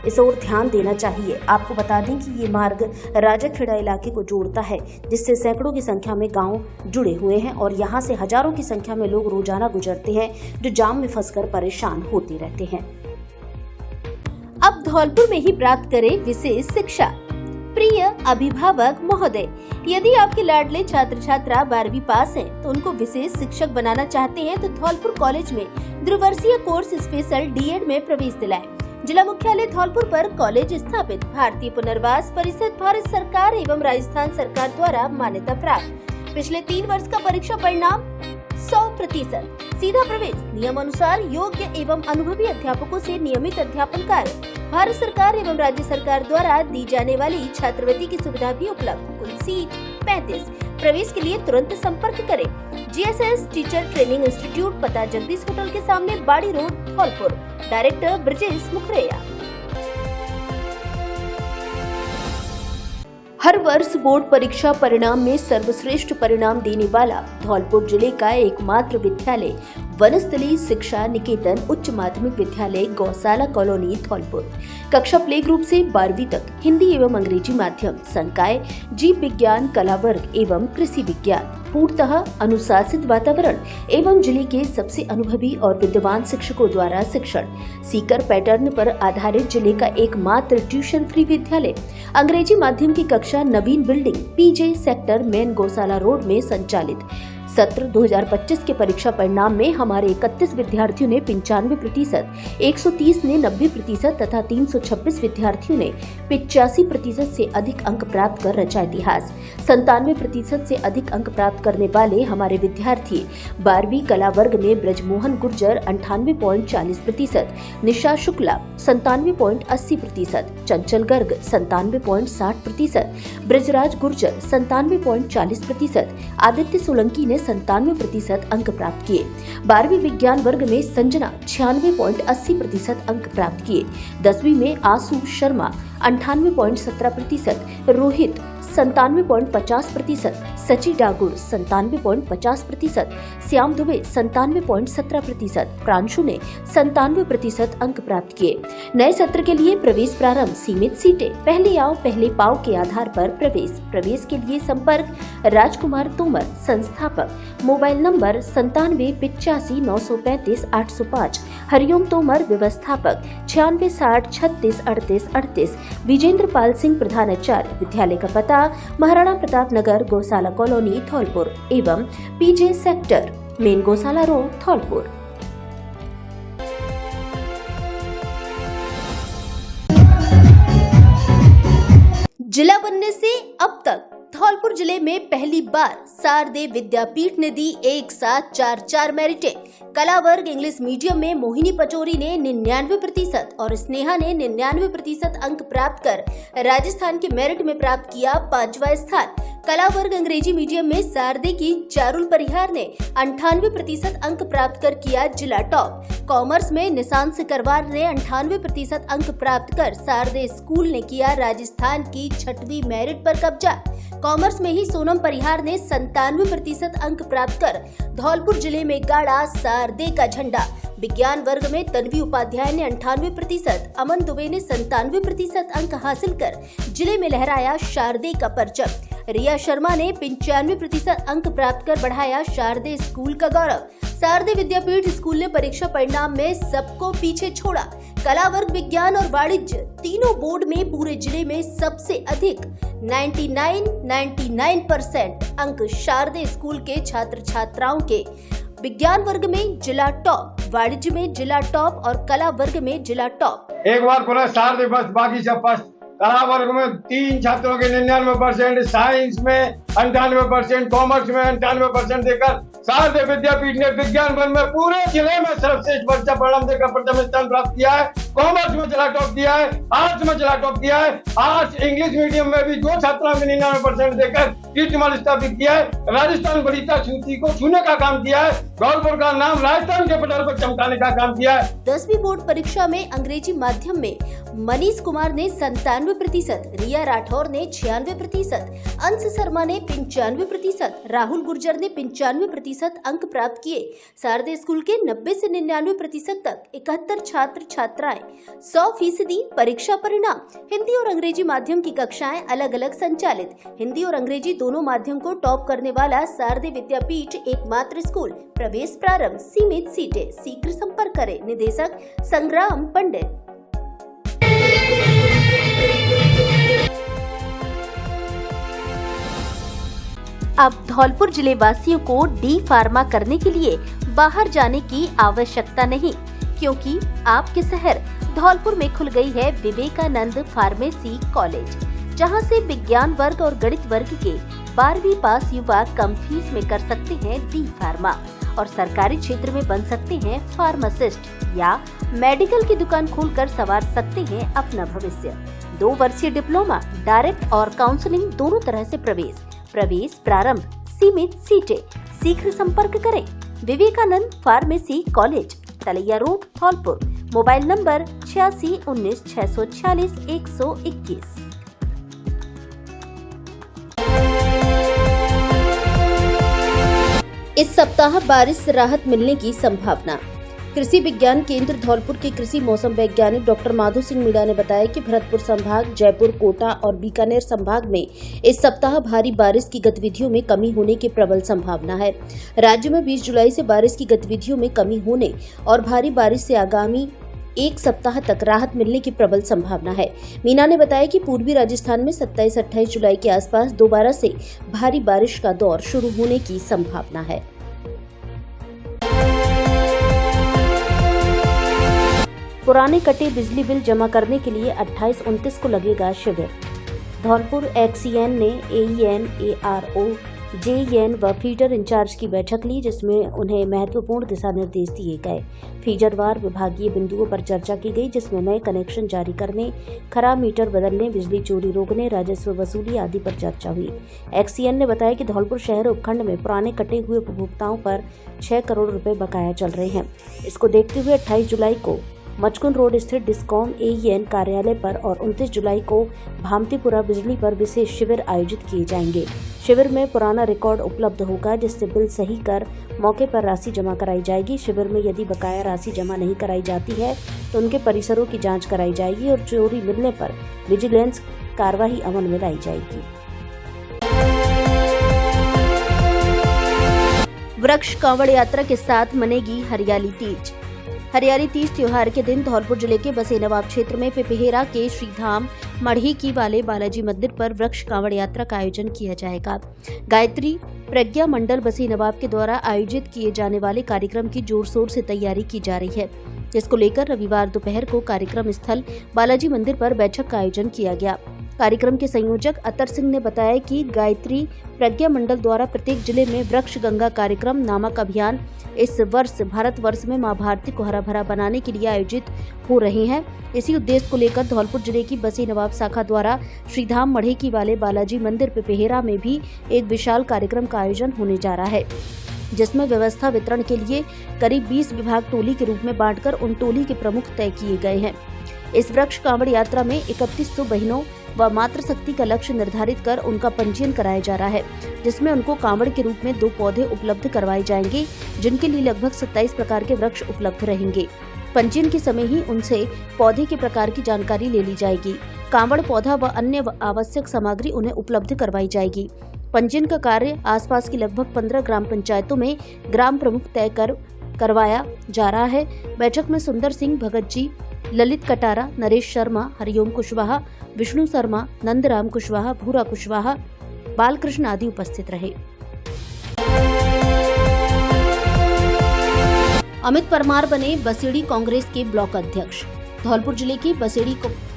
इस ओर ध्यान देना चाहिए। आपको बता दें कि ये मार्ग राजाखेड़ा इलाके को जोड़ता है, जिससे सैकड़ों की संख्या में गांव जुड़े हुए हैं और यहाँ से हजारों की संख्या में लोग रोजाना गुजरते हैं, जो जाम में फंसकर परेशान होते रहते हैं। अब धौलपुर में ही प्राप्त करें विशेष शिक्षा। प्रिय अभिभावक महोदय, यदि आपके लाडले छात्र छात्रा 12वीं पास हैं, तो उनको विशेष शिक्षक बनाना चाहते हैं तो धौलपुर कॉलेज में द्विवर्षीय कोर्स स्पेशल D.Ed में प्रवेश दिलाएं। जिला मुख्यालय धौलपुर पर कॉलेज स्थापित, भारतीय पुनर्वास परिषद भारत सरकार एवं राजस्थान सरकार द्वारा मान्यता प्राप्त। पिछले 3 वर्ष का परीक्षा परिणाम 100%, सीधा प्रवेश, नियम अनुसार योग्य एवं अनुभवी अध्यापकों से नियमित अध्यापन कार्य, भारत सरकार एवं राज्य सरकार द्वारा दी जाने वाली छात्रवृत्ति की सुविधा भी उपलब्ध। कुल सीट 35। प्रवेश के लिए तुरंत संपर्क करें। GSS टीचर ट्रेनिंग इंस्टीट्यूट, पता जगदीश होटल के सामने, बाड़ी रोड, धौलपुर। डायरेक्टर ब्रजेश मुखरेया। हर वर्ष बोर्ड परीक्षा परिणाम में सर्वश्रेष्ठ परिणाम देने वाला धौलपुर जिले का एकमात्र विद्यालय वनस्थली शिक्षा निकेतन उच्च माध्यमिक विद्यालय गौशाला कॉलोनी धौलपुर। कक्षा प्ले ग्रुप से 12वीं तक हिंदी एवं अंग्रेजी माध्यम, संकाय, जीव विज्ञान, कला वर्ग एवं कृषि विज्ञान, पूर्णतः अनुशासित वातावरण एवं जिले के सबसे अनुभवी और विद्वान शिक्षकों द्वारा शिक्षण, सीकर पैटर्न पर आधारित जिले का एकमात्र ट्यूशन फ्री विद्यालय। अंग्रेजी माध्यम की कक्षा नवीन बिल्डिंग PJ सेक्टर मेन गौशाला रोड में संचालित। सत्र 2025 के परीक्षा परिणाम में हमारे 31 विद्यार्थियों ने 95%, 130 ने 90% तथा 326 विद्यार्थियों ने 85% से अधिक अंक प्राप्त कर रचा इतिहास। 97% से अधिक अंक प्राप्त करने वाले हमारे विद्यार्थी 12वीं कला वर्ग में ब्रजमोहन गुर्जर 98.40%, निशा शुक्ला 97.80%, चंचल गर्ग 97.60%, ब्रजराज गुर्जर 97.40%, आदित्य सोलंकी ने 97% अंक प्राप्त किए। 12वीं विज्ञान वर्ग में संजना 96.80% अंक प्राप्त किए। 10वीं में आसू शर्मा 98.17%, रोहित 97.50%, सची डागुर 97.50%, श्याम दुबे 97.17%, प्रांशु ने 97% अंक प्राप्त किए। नए सत्र के लिए प्रवेश प्रारंभ, सीमित सीटें, पहले आओ पहले पाओ के आधार पर प्रवेश के लिए संपर्क राजकुमार तोमर, संस्थापक, मोबाइल नंबर 9785935805, हरिओम तोमर, व्यवस्थापक 9660363838, विजेंद्र पाल सिंह, प्रधानाचार्य, विद्यालय का पता महाराणा प्रताप नगर, गौशाला कॉलोनी, धौलपुर एवं पीजे सेक्टर, मेन गौशाला रोड, धौलपुर। जिला बनने से अब तक धौलपुर जिले में पहली बार शारदे विद्यापीठ ने दी एक साथ 4 मेरिटें। कला वर्ग इंग्लिश मीडियम में मोहिनी पचौरी ने 99% और स्नेहा ने 99% अंक प्राप्त कर राजस्थान के मेरिट में प्राप्त किया 5वां स्थान। कला वर्ग अंग्रेजी मीडियम में शारदे की चारुल परिहार ने 98% अंक प्राप्त कर किया जिला टॉप। कॉमर्स में निशांत सिकरवार ने 98% अंक प्राप्त कर शारदे स्कूल ने किया राजस्थान की 6वीं मेरिट पर कब्जा। कॉमर्स में ही सोनम परिहार ने 97% अंक प्राप्त कर धौलपुर जिले में गाड़ा शारदे का झंडा। विज्ञान वर्ग में तन्वी उपाध्याय ने 98%, अमन दुबे ने 97% अंक हासिल कर जिले में लहराया शारदे का परचम। रिया शर्मा ने 95% अंक प्राप्त कर बढ़ाया शारदे स्कूल का गौरव। शारदे विद्यापीठ स्कूल ने परीक्षा परिणाम में सबको पीछे छोड़ा। कला वर्ग, विज्ञान और वाणिज्य तीनों बोर्ड में पूरे जिले में सबसे अधिक 99% अंक शारदे स्कूल के छात्र छात्राओं के। विज्ञान वर्ग में जिला टॉप, वाणिज्य में जिला टॉप और कला वर्ग में जिला टॉप। एक बार पुनः शारदे बस, बाकी सब फर्स्ट। कला वर्ग में 3 छात्रों के 99%, साइंस में 98%, कॉमर्स में 98% देकर शारदे विद्यापीठ ने विज्ञान वर्ग में पूरे जिले में सर्वश्रेष्ठ परीक्षा परिणाम देकर प्रथम स्थान प्राप्त किया है। कॉमर्स में जिला टॉप किया है, आर्ट्स में जिला टॉप किया है। आर्ट्स इंग्लिश मीडियम में भी 2 छात्राओं के 99% देकर कीर्तिमान स्थापित किया है। राजस्थान बलिता सूची को छूने का काम किया है। धौलपुर का नाम राजस्थान के पटल पर चमकाने का काम किया है। 10वीं बोर्ड परीक्षा में अंग्रेजी माध्यम में मनीष कुमार ने 97%, रिया राठौर ने 96%, अंश शर्मा ने 95%, राहुल गुर्जर ने 95% अंक प्राप्त किए। शारदे स्कूल के 90 से 99% तक 71 छात्र छात्राएं 100% परीक्षा परिणाम। हिंदी और अंग्रेजी माध्यम की कक्षाएं अलग अलग संचालित। हिंदी और अंग्रेजी दोनों माध्यम को टॉप करने वाला शारदे विद्यापीठ एकमात्र स्कूल। प्रवेश प्रारंभ, सीमित सीटें, शीघ्र संपर्क करें। निदेशक संग्राम पंडित। अब धौलपुर जिले वासियों को डी फार्मा करने के लिए बाहर जाने की आवश्यकता नहीं, क्योंकि आपके शहर धौलपुर में खुल गई है विवेकानंद फार्मेसी कॉलेज, जहां से विज्ञान वर्ग और गणित वर्ग के 12वीं पास युवा कम फीस में कर सकते हैं डी फार्मा और सरकारी क्षेत्र में बन सकते हैं फार्मासिस्ट या मेडिकल की दुकान खोलकर संवार सकते हैं अपना भविष्य। 2 वर्षीय डिप्लोमा, डायरेक्ट और काउंसलिंग दोनों तरह से प्रवेश प्रारंभ, सीमित सीटें, शीघ्र संपर्क करें। Vivekanand pharmacy college, Talaiya road, Dholpur. Mobile number 8619646121। इस सप्ताह बारिश से राहत मिलने की संभावना। कृषि विज्ञान केंद्र धौलपुर के कृषि मौसम वैज्ञानिक डॉक्टर माधु सिंह मीणा ने बताया कि भरतपुर संभाग, जयपुर, कोटा और बीकानेर संभाग में इस सप्ताह भारी बारिश की गतिविधियों में कमी होने की प्रबल संभावना है। राज्य में 20 जुलाई से बारिश की गतिविधियों में कमी होने और भारी बारिश से आगामी 1 सप्ताह तक राहत मिलने की प्रबल संभावना है। मीना ने बताया कि पूर्वी राजस्थान में 27-28 जुलाई के आसपास दोबारा से भारी बारिश का दौर शुरू होने की संभावना है। पुराने कटे बिजली बिल जमा करने के लिए 28-29 को लगेगा शिविर। धौलपुर एक्सीएन ने एईएन, एआरओ, जेईएन व फीडर इंचार्ज की बैठक ली, जिसमें उन्हें महत्वपूर्ण दिशा निर्देश दिए गए। फीडरवार विभागीय बिंदुओं पर चर्चा की गई, जिसमें नए कनेक्शन जारी करने, खराब मीटर बदलने, बिजली चोरी रोकने, राजस्व वसूली आदि पर चर्चा हुई। एक्सीएन ने बताया कि धौलपुर शहर उपखंड में पुराने कटे हुए उपभोक्ताओं पर 6 करोड़ रुपए बकाया चल रहे हैं। इसको देखते हुए 28 जुलाई को मचकुन रोड स्थित डिस्कॉम AEN कार्यालय पर और 29 जुलाई को भामतीपुरा बिजली पर विशेष शिविर आयोजित किए जाएंगे। शिविर में पुराना रिकॉर्ड उपलब्ध होगा, जिससे बिल सही कर मौके पर राशि जमा कराई जाएगी। शिविर में यदि बकाया राशि जमा नहीं कराई जाती है तो उनके परिसरों की जांच कराई जाएगी और चोरी मिलने पर विजिलेंस कार्रवाई अमल में लाई जाएगी। वृक्ष कांवड़ यात्रा के साथ मनेगी हरियाली तीज। हरियाली तीज त्योहार के दिन धौलपुर जिले के बसे नवाब क्षेत्र में पिपहेरा के श्रीधाम मढ़ी की वाले बालाजी मंदिर पर वृक्ष कांवड़ यात्रा का आयोजन किया जाएगा। गायत्री प्रज्ञा मंडल बसे नवाब के द्वारा आयोजित किए जाने वाले कार्यक्रम की जोर शोर से तैयारी की जा रही है, जिसको लेकर रविवार दोपहर को कार्यक्रम स्थल बालाजी मंदिर पर बैठक का आयोजन किया गया। कार्यक्रम के संयोजक अतर सिंह ने बताया कि गायत्री प्रज्ञा मंडल द्वारा प्रत्येक जिले में वृक्ष गंगा कार्यक्रम नामक अभियान इस वर्ष भारतवर्ष में मां भारती को हरा भरा बनाने के लिए आयोजित हो रहे हैं। इसी उद्देश्य को लेकर धौलपुर जिले की बसी नवाब शाखा द्वारा श्रीधाम मढ़ी की वाले बालाजी मंदिर पिपहेरा में भी एक विशाल कार्यक्रम का आयोजन होने जा रहा है, जिसमें व्यवस्था वितरण के लिए करीब 20 विभाग टोली के रूप में बांटकर उन टोली के प्रमुख तय किए गए हैं। इस वृक्ष कांवड़ यात्रा में 3100 बहनों व मातृशक्ति का लक्ष्य निर्धारित कर उनका पंजीयन कराया जा रहा है, जिसमें उनको कांवड़ के रूप में 2 पौधे उपलब्ध करवाए जाएंगे, जिनके लिए लगभग 27 प्रकार के वृक्ष उपलब्ध रहेंगे। पंजीयन के समय ही उनसे पौधे के प्रकार की जानकारी ले ली जाएगी। कांवड़ पौधा व अन्य आवश्यक सामग्री उन्हें उपलब्ध करवाई जाएगी। पंजीयन का कार्य आसपास की लगभग 15 ग्राम पंचायतों में ग्राम प्रमुख तय करवाया जा रहा है। बैठक में सुंदर सिंह भगत जी, ललित कटारा, नरेश शर्मा, हरिओम कुशवाहा, विष्णु शर्मा, नंदराम कुशवाहा, भूरा कुशवाहा, बालकृष्ण आदि उपस्थित रहे। अमित परमार बने बसेड़ी कांग्रेस के ब्लॉक अध्यक्ष। धौलपुर जिले के बसेड़ी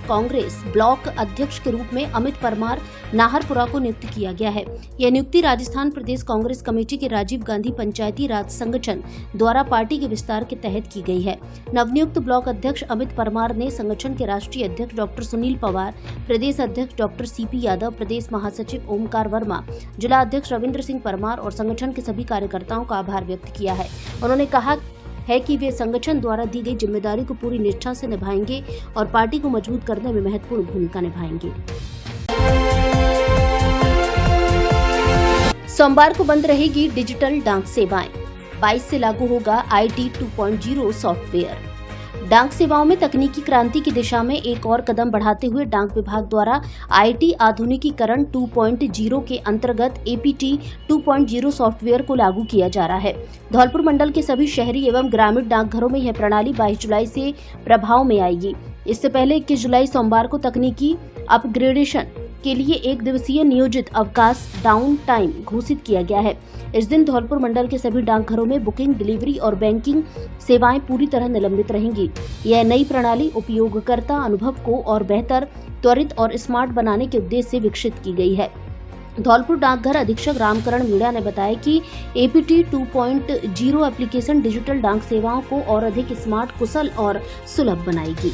कांग्रेस ब्लॉक अध्यक्ष के रूप में अमित परमार नाहरपुरा को नियुक्त किया गया है। यह नियुक्ति राजस्थान प्रदेश कांग्रेस कमेटी के राजीव गांधी पंचायती राज संगठन द्वारा पार्टी के विस्तार के तहत की गई है। नवनियुक्त ब्लॉक अध्यक्ष अमित परमार ने संगठन के राष्ट्रीय अध्यक्ष डॉक्टर सुनील पवार, प्रदेश अध्यक्ष डॉक्टर CP यादव, प्रदेश महासचिव ओमकार वर्मा, जिला अध्यक्ष रविंद्र सिंह परमार और संगठन के सभी कार्यकर्ताओं का आभार व्यक्त किया है। उन्होंने कहा है कि वे संगठन द्वारा दी गई जिम्मेदारी को पूरी निष्ठा से निभाएंगे और पार्टी को मजबूत करने में महत्वपूर्ण भूमिका निभाएंगे। सोमवार को बंद रहेगी डिजिटल डाक सेवाएं। 22 से लागू होगा IT 2.0 सॉफ्टवेयर। डाक सेवाओं में तकनीकी क्रांति की दिशा में एक और कदम बढ़ाते हुए डाक विभाग द्वारा IT आधुनिकीकरण 2.0 के अंतर्गत APT 2.0 सॉफ्टवेयर को लागू किया जा रहा है। धौलपुर मंडल के सभी शहरी एवं ग्रामीण डाकघरों में यह प्रणाली 22 जुलाई से प्रभाव में आएगी। इससे पहले 21 जुलाई सोमवार को तकनीकी अपग्रेडेशन के लिए 1 दिवसीय नियोजित अवकाश डाउन टाइम घोषित किया गया है। इस दिन धौलपुर मंडल के सभी डाकघरों में बुकिंग, डिलीवरी और बैंकिंग सेवाएं पूरी तरह निलंबित रहेंगी। यह नई प्रणाली उपयोगकर्ता अनुभव को और बेहतर, त्वरित और स्मार्ट बनाने के उद्देश्य से विकसित की गई है। धौलपुर डाकघर अधीक्षक रामकरण मीणा ने बताया कि APT 2.0 एप्लीकेशन डिजिटल डाक सेवाओं को और अधिक स्मार्ट, कुशल और सुलभ बनाएगी।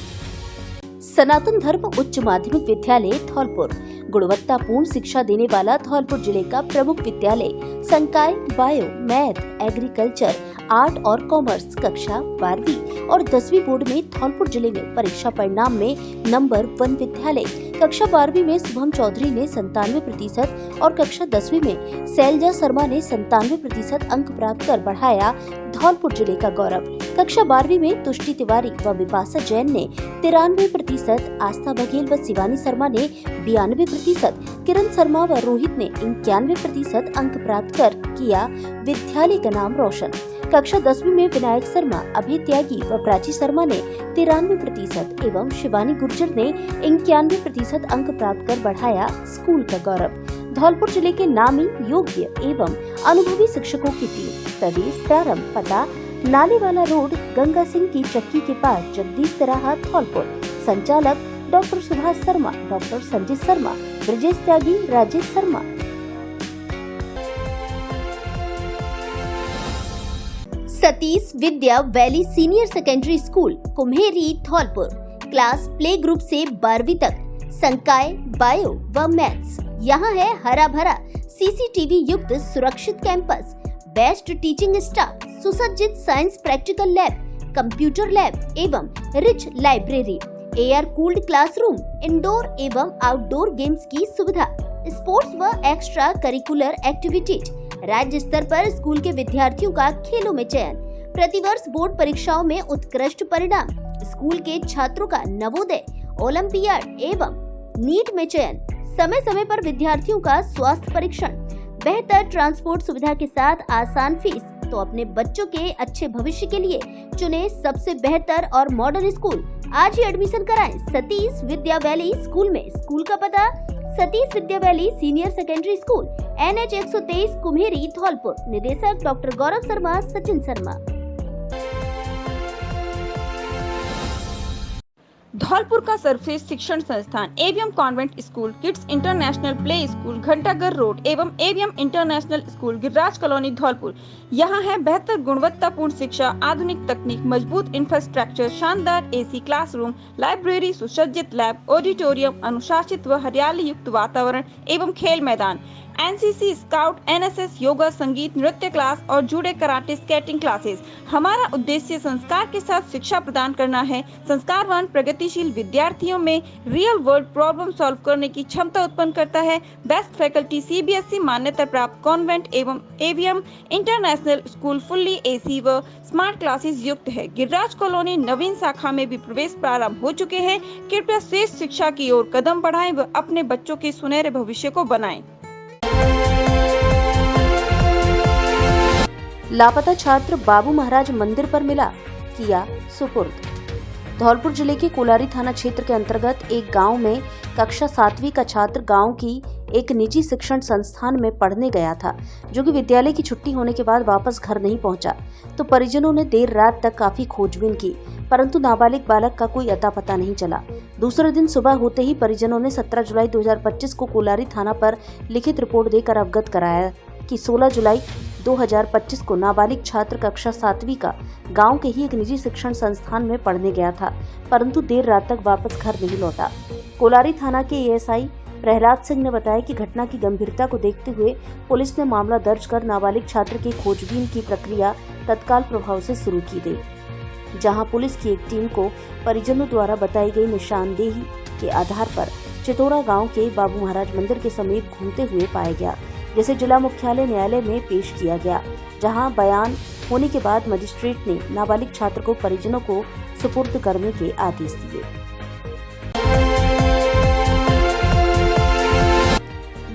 सनातन धर्म उच्च माध्यमिक विद्यालय धौलपुर गुणवत्तापूर्ण शिक्षा देने वाला धौलपुर जिले का प्रमुख विद्यालय संकाय बायो, मैथ, एग्रीकल्चर, आर्ट और कॉमर्स कक्षा 12वीं और 10वीं बोर्ड में धौलपुर जिले में परीक्षा परिणाम में नंबर 1 विद्यालय। कक्षा 12वीं में शुभम चौधरी ने 97% और कक्षा 10वीं में शैलजा शर्मा ने 97% अंक प्राप्त कर बढ़ाया धौलपुर जिले का गौरव। कक्षा 12वीं में तुष्टि तिवारी व विपाशा जैन ने 93%, आस्था बघेल व शिवानी शर्मा ने 92%, किरण शर्मा व रोहित ने 91% अंक प्राप्त कर किया विद्यालय का नाम रोशन। कक्षा 10वीं में विनायक शर्मा, अभय त्यागी व प्राची शर्मा ने 93% एवं शिवानी गुर्जर ने 91% अंक प्राप्त कर बढ़ाया स्कूल का गौरव। धौलपुर जिले के नामी, योग्य एवं अनुभवी शिक्षकों की टीम प्रवेश प्रारंभ पता नालेवाला रोड, गंगा सिंह की चक्की के पास, जगदीश तिराहा, धौलपुर। संचालक doctor Subhash Sharma, doctor Sanjay Sharma, Brajesh Tyagi, Rajesh Sharma. Satish Vidya valley senior secondary school Kumheri Dholpur. Class play group से 12वीं तक, संकाय बायो व मैथ्स। यहाँ है हरा भरा CCTV युक्त सुरक्षित कैंपस, बेस्ट टीचिंग स्टाफ, सुसज्जित science practical lab, computer lab एवं rich library, air cooled classroom, indoor एवं आउटडोर गेम्स की सुविधा, स्पोर्ट्स व एक्स्ट्रा करिकुलर एक्टिविटीज, राज्य स्तर पर स्कूल के विद्यार्थियों का खेलों में चयन, प्रतिवर्ष बोर्ड परीक्षाओं में उत्कृष्ट परिणाम, स्कूल के छात्रों का नवोदय, ओलंपियाड एवं नीट में चयन, समय समय पर विद्यार्थियों का स्वास्थ्य परीक्षण, बेहतर ट्रांसपोर्ट सुविधा के साथ आसान फीस। तो अपने बच्चों के अच्छे भविष्य के लिए चुने सबसे बेहतर और मॉडर्न स्कूल। आज ही एडमिशन कराएं सतीश विद्या वैली स्कूल में। स्कूल का पता Satish Vidya valley senior secondary school, NH 123 Kumheri, Dholpur. निदेशक डॉक्टर गौरव शर्मा, सचिन शर्मा। धौलपुर का सर्वश्रेष्ठ शिक्षण संस्थान AVM convent school, kids international play school, Ghantaghar road एवं AVM international school, Giriraj colony, Dholpur. यहाँ है बेहतर गुणवत्तापूर्ण शिक्षा, आधुनिक तकनीक, मजबूत इंफ्रास्ट्रक्चर, शानदार AC क्लासरूम, लाइब्रेरी, सुसज्जित लैब, ऑडिटोरियम, अनुशासित व हरियाली युक्त वातावरण एवं खेल मैदान, NCC, स्काउट, NSS, योगा, संगीत, नृत्य क्लास और जूडो, कराटे, स्केटिंग क्लासेस। हमारा उद्देश्य संस्कार के साथ शिक्षा प्रदान करना है। संस्कारवान प्रगतिशील विद्यार्थियों में रियल वर्ल्ड प्रॉब्लम सॉल्व करने की क्षमता उत्पन्न करता है। बेस्ट फैकल्टी CBSE मान्यता प्राप्त कॉन्वेंट एवं AVM international school fully AC व स्मार्ट क्लासेस युक्त है। गिरिराज कॉलोनी नवीन शाखा में भी प्रवेश प्रारंभ हो चुके हैं। कृपया श्रेष्ठ शिक्षा की ओर कदम बढ़ाएं व अपने बच्चों के सुनहरे भविष्य को बनाएं। लापता छात्र बाबू महाराज मंदिर पर मिला, किया सुपुर्द। धौलपुर जिले के कोलारी थाना क्षेत्र के अंतर्गत एक गांव में कक्षा 7वीं का छात्र गांव की एक निजी शिक्षण संस्थान में पढ़ने गया था, जो कि विद्यालय की छुट्टी होने के बाद वापस घर नहीं पहुंचा। तो परिजनों ने देर रात तक काफी खोजबीन की, परंतु नाबालिग बालक का कोई अता पता नहीं चला। दूसरे दिन सुबह होते ही परिजनों ने 17 जुलाई 2025 को कोलारी थाना पर लिखित रिपोर्ट देकर अवगत कराया कि 16 जुलाई 2025 को नाबालिग छात्र कक्षा 7वीं का गांव के ही एक निजी शिक्षण संस्थान में पढ़ने गया था, परंतु देर रात तक वापस घर नहीं लौटा। कोलारी थाना के ASI प्रहलाद सिंह ने बताया कि घटना की गंभीरता को देखते हुए पुलिस ने मामला दर्ज कर नाबालिग छात्र की खोजबीन की प्रक्रिया तत्काल प्रभाव से शुरू की गई, जहां पुलिस की एक टीम को परिजनों द्वारा बताई गई निशानदेही के आधार पर चितौरा गांव के बाबू महाराज मंदिर के समीप घूमते हुए पाया गया, जिसे जिला मुख्यालय न्यायालय में पेश किया गया, जहां बयान होने के बाद मजिस्ट्रेट ने नाबालिग छात्र को परिजनों को सुपुर्द करने के आदेश दिए।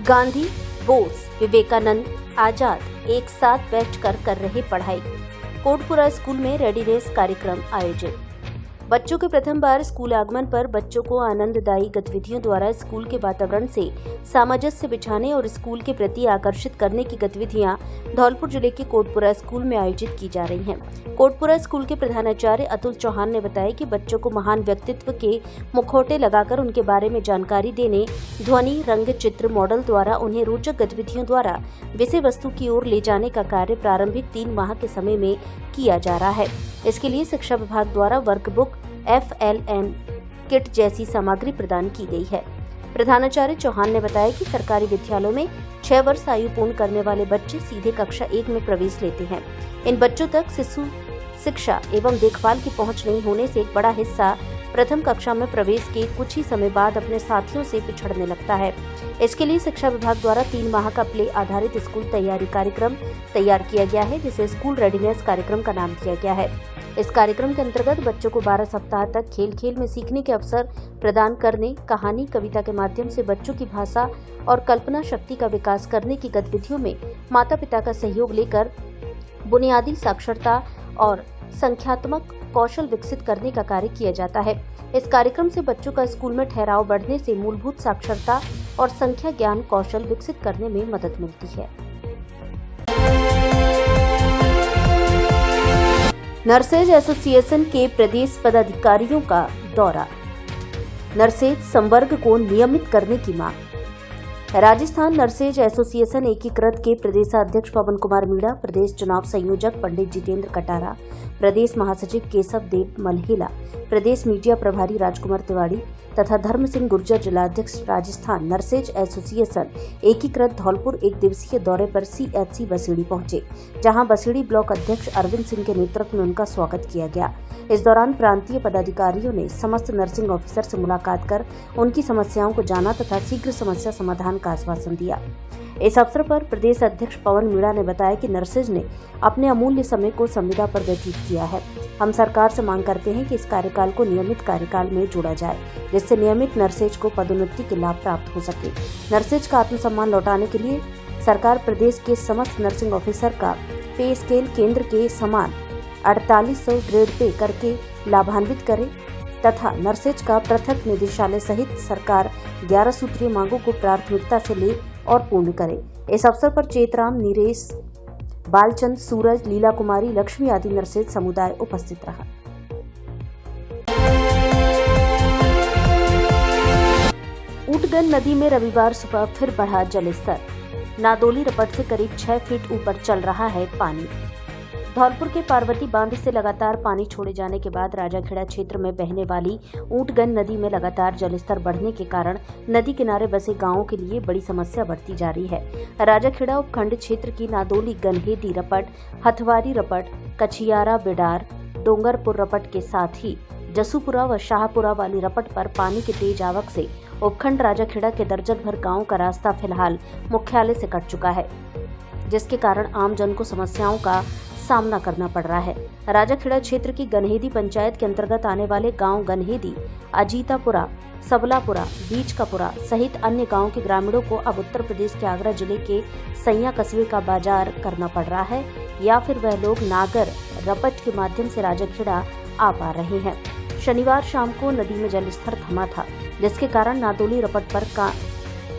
गांधी, बोस, विवेकानंद, आजाद एक साथ बैठकर कर रहे पढ़ाई। कोटपुरा स्कूल में रेडीनेस कार्यक्रम आयोजित। बच्चों के प्रथम बार स्कूल आगमन पर बच्चों को आनंददायी गतिविधियों द्वारा स्कूल के वातावरण से सामंजस्य बिठाने और स्कूल के प्रति आकर्षित करने की गतिविधियां धौलपुर जिले के कोटपुरा स्कूल में आयोजित की जा रही हैं। कोटपुरा स्कूल के प्रधानाचार्य अतुल चौहान ने बताया कि बच्चों को महान व्यक्तित्व के मुखौटे लगाकर उनके बारे में जानकारी देने, ध्वनि, रंग, चित्र, मॉडल द्वारा उन्हें रोचक गतिविधियों द्वारा विषय वस्तु की ओर ले जाने का कार्य प्रारंभिक 3 माह के समय में किया जा रहा है। इसके लिए शिक्षा विभाग द्वारा वर्कबुक, FLN किट जैसी सामग्री प्रदान की गई है। प्रधानाचार्य चौहान ने बताया कि सरकारी विद्यालयों में 6 वर्ष आयु पूर्ण करने वाले बच्चे सीधे कक्षा 1 में प्रवेश लेते हैं। इन बच्चों तक शिशु शिक्षा एवं देखभाल की पहुंच नहीं होने से एक बड़ा हिस्सा प्रथम कक्षा में प्रवेश के कुछ ही समय बाद अपने साथियों से पिछड़ने लगता है। इसके लिए शिक्षा विभाग द्वारा 3 माह का प्ले आधारित स्कूल तैयारी कार्यक्रम तैयार किया गया है, जिसे स्कूल रेडीनेस कार्यक्रम का नाम दिया गया है। इस कार्यक्रम के अंतर्गत बच्चों को 12 सप्ताह तक खेल खेल में सीखने के अवसर प्रदान करने, कहानी, कविता के माध्यम से बच्चों की भाषा और कल्पना शक्ति का विकास करने की गतिविधियों में माता पिता का सहयोग लेकर बुनियादी साक्षरता और संख्यात्मक कौशल विकसित करने का कार्य किया जाता है। इस कार्यक्रम से बच्चों का स्कूल में ठहराव बढ़ने से मूलभूत साक्षरता और संख्या ज्ञान कौशल विकसित करने में मदद मिलती है। नर्सेज एसोसिएशन के प्रदेश पदाधिकारियों का दौरा। नर्सेज संवर्ग को नियमित करने की मांग। राजस्थान नर्सेज एसोसिएशन एकीकृत के प्रदेशाध्यक्ष पवन कुमार मीणा, प्रदेश चुनाव संयोजक पंडित जितेंद्र कटारा, प्रदेश महासचिव केशव देव मल्हेला, प्रदेश मीडिया प्रभारी राजकुमार तिवारी तथा धर्म सिंह गुर्जर, जिलाध्यक्ष राजस्थान नर्सेज एसोसिएशन एकीकृत धौलपुर एक दिवसीय दौरे पर सीएचसी बसीड़ी पहुंचे, जहां बसीड़ी ब्लॉक अध्यक्ष अरविंद सिंह के नेतृत्व में उनका स्वागत किया गया। इस दौरान प्रांतीय पदाधिकारियों ने समस्त नर्सिंग ऑफिसर से मुलाकात कर उनकी समस्याओं को जाना तथा शीघ्र समस्या समाधान का आश्वासन दिया। इस अवसर पर प्रदेश अध्यक्ष पवन मीणा ने बताया कि नर्सेज ने अपने अमूल्य समय को संविदा पर व्यतीत किया है। हम सरकार से मांग करते हैं कि इस कार्यकाल को नियमित कार्यकाल में जोड़ा जाए, जिससे नियमित नर्सेज को पदोन्नति के लाभ प्राप्त हो सके। नर्सेज का आत्मसम्मान लौटाने के लिए सरकार प्रदेश के समस्त नर्सिंग ऑफिसर का पे स्केल केंद्र के समान 4800 ग्रेड पे करके लाभान्वित करे तथा नर्सेज का पृथक निदेशालय सहित सरकार 11 सूत्रीय मांगों को प्राथमिकता से ले और पूर्ण करे। इस अवसर पर चेतराम, नीरेश, बालचंद, सूरज, लीला कुमारी, लक्ष्मी आदि नर्सेज समुदाय उपस्थित रहा। ऊटगन नदी में रविवार सुबह फिर बढ़ा जलस्तर। नादोली रपट से करीब 6 फीट ऊपर चल रहा है पानी। धौलपुर के पार्वती बांध से लगातार पानी छोड़े जाने के बाद राजाखेड़ा क्षेत्र में बहने वाली ऊटगन नदी में लगातार जलस्तर बढ़ने के कारण नदी किनारे बसे गांवों के लिए बड़ी समस्या बढ़ती जा रही है। राजाखेड़ा उपखंड क्षेत्र की नादोली, गनहेदी रपट, हथवारी रपट, कछियारा, बिडार, डोंगरपुर रपट के साथ ही जसूपुरा व शाहपुरा वाली रपट पर पानी की तेज आवक से उपखंड राजाखेड़ा के दर्जन भर गाँव का रास्ता फिलहाल मुख्यालय से कट चुका है, जिसके कारण आमजन को समस्याओं का सामना करना पड़ रहा है। राजाखेड़ा क्षेत्र की गनहेदी पंचायत के अंतर्गत आने वाले गांव गनहेदी, अजीतापुरा, सबलापुरा, बीचकापुरा सहित अन्य गांव के ग्रामीणों को अब उत्तर प्रदेश के आगरा जिले के सैया कस्बे का बाजार करना पड़ रहा है या फिर वह लोग नागर रपट के माध्यम से राजाखेड़ा आ पा रहे हैं। शनिवार शाम को नदी में जलस्तर थमा था, जिसके कारण नादोली रपट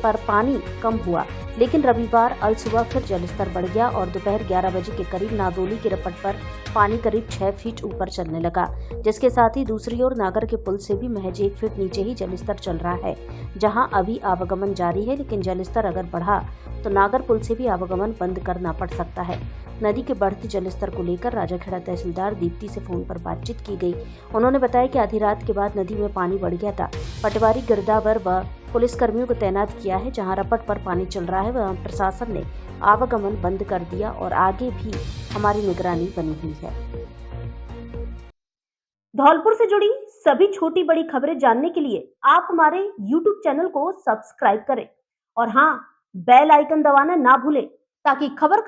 पर पानी कम हुआ, लेकिन रविवार अल सुबह फिर जलस्तर बढ़ गया और दोपहर 11 बजे के करीब नादोली के रपट पर पानी करीब 6 फीट ऊपर चलने लगा, जिसके साथ ही दूसरी ओर नागर के पुल से भी महज 1 फीट नीचे ही जलस्तर चल रहा है, जहां अभी आवागमन जारी है, लेकिन जलस्तर अगर बढ़ा तो नागर पुल से भी आवागमन बंद करना पड़ सकता है। नदी के बढ़ते जलस्तर को लेकर राजाखेड़ा तहसीलदार दीप्ति से फोन पर बातचीत की गई। उन्होंने बताया कि आधी रात के बाद नदी में पानी बढ़ गया था। पटवारी, गिरदावर व पुलिसकर्मियों को तैनात किया है। जहां रपट पर पानी चल रहा है वहां प्रशासन ने आवागमन बंद कर दिया और आगे भी हमारी निगरानी बनी हुई है। धौलपुर से जुड़ी सभी छोटी बड़ी खबरें जानने के लिए आप हमारे YouTube चैनल को सब्सक्राइब करें और हाँ, बेल आइकन दबाना ना भूलें ताकि खबर का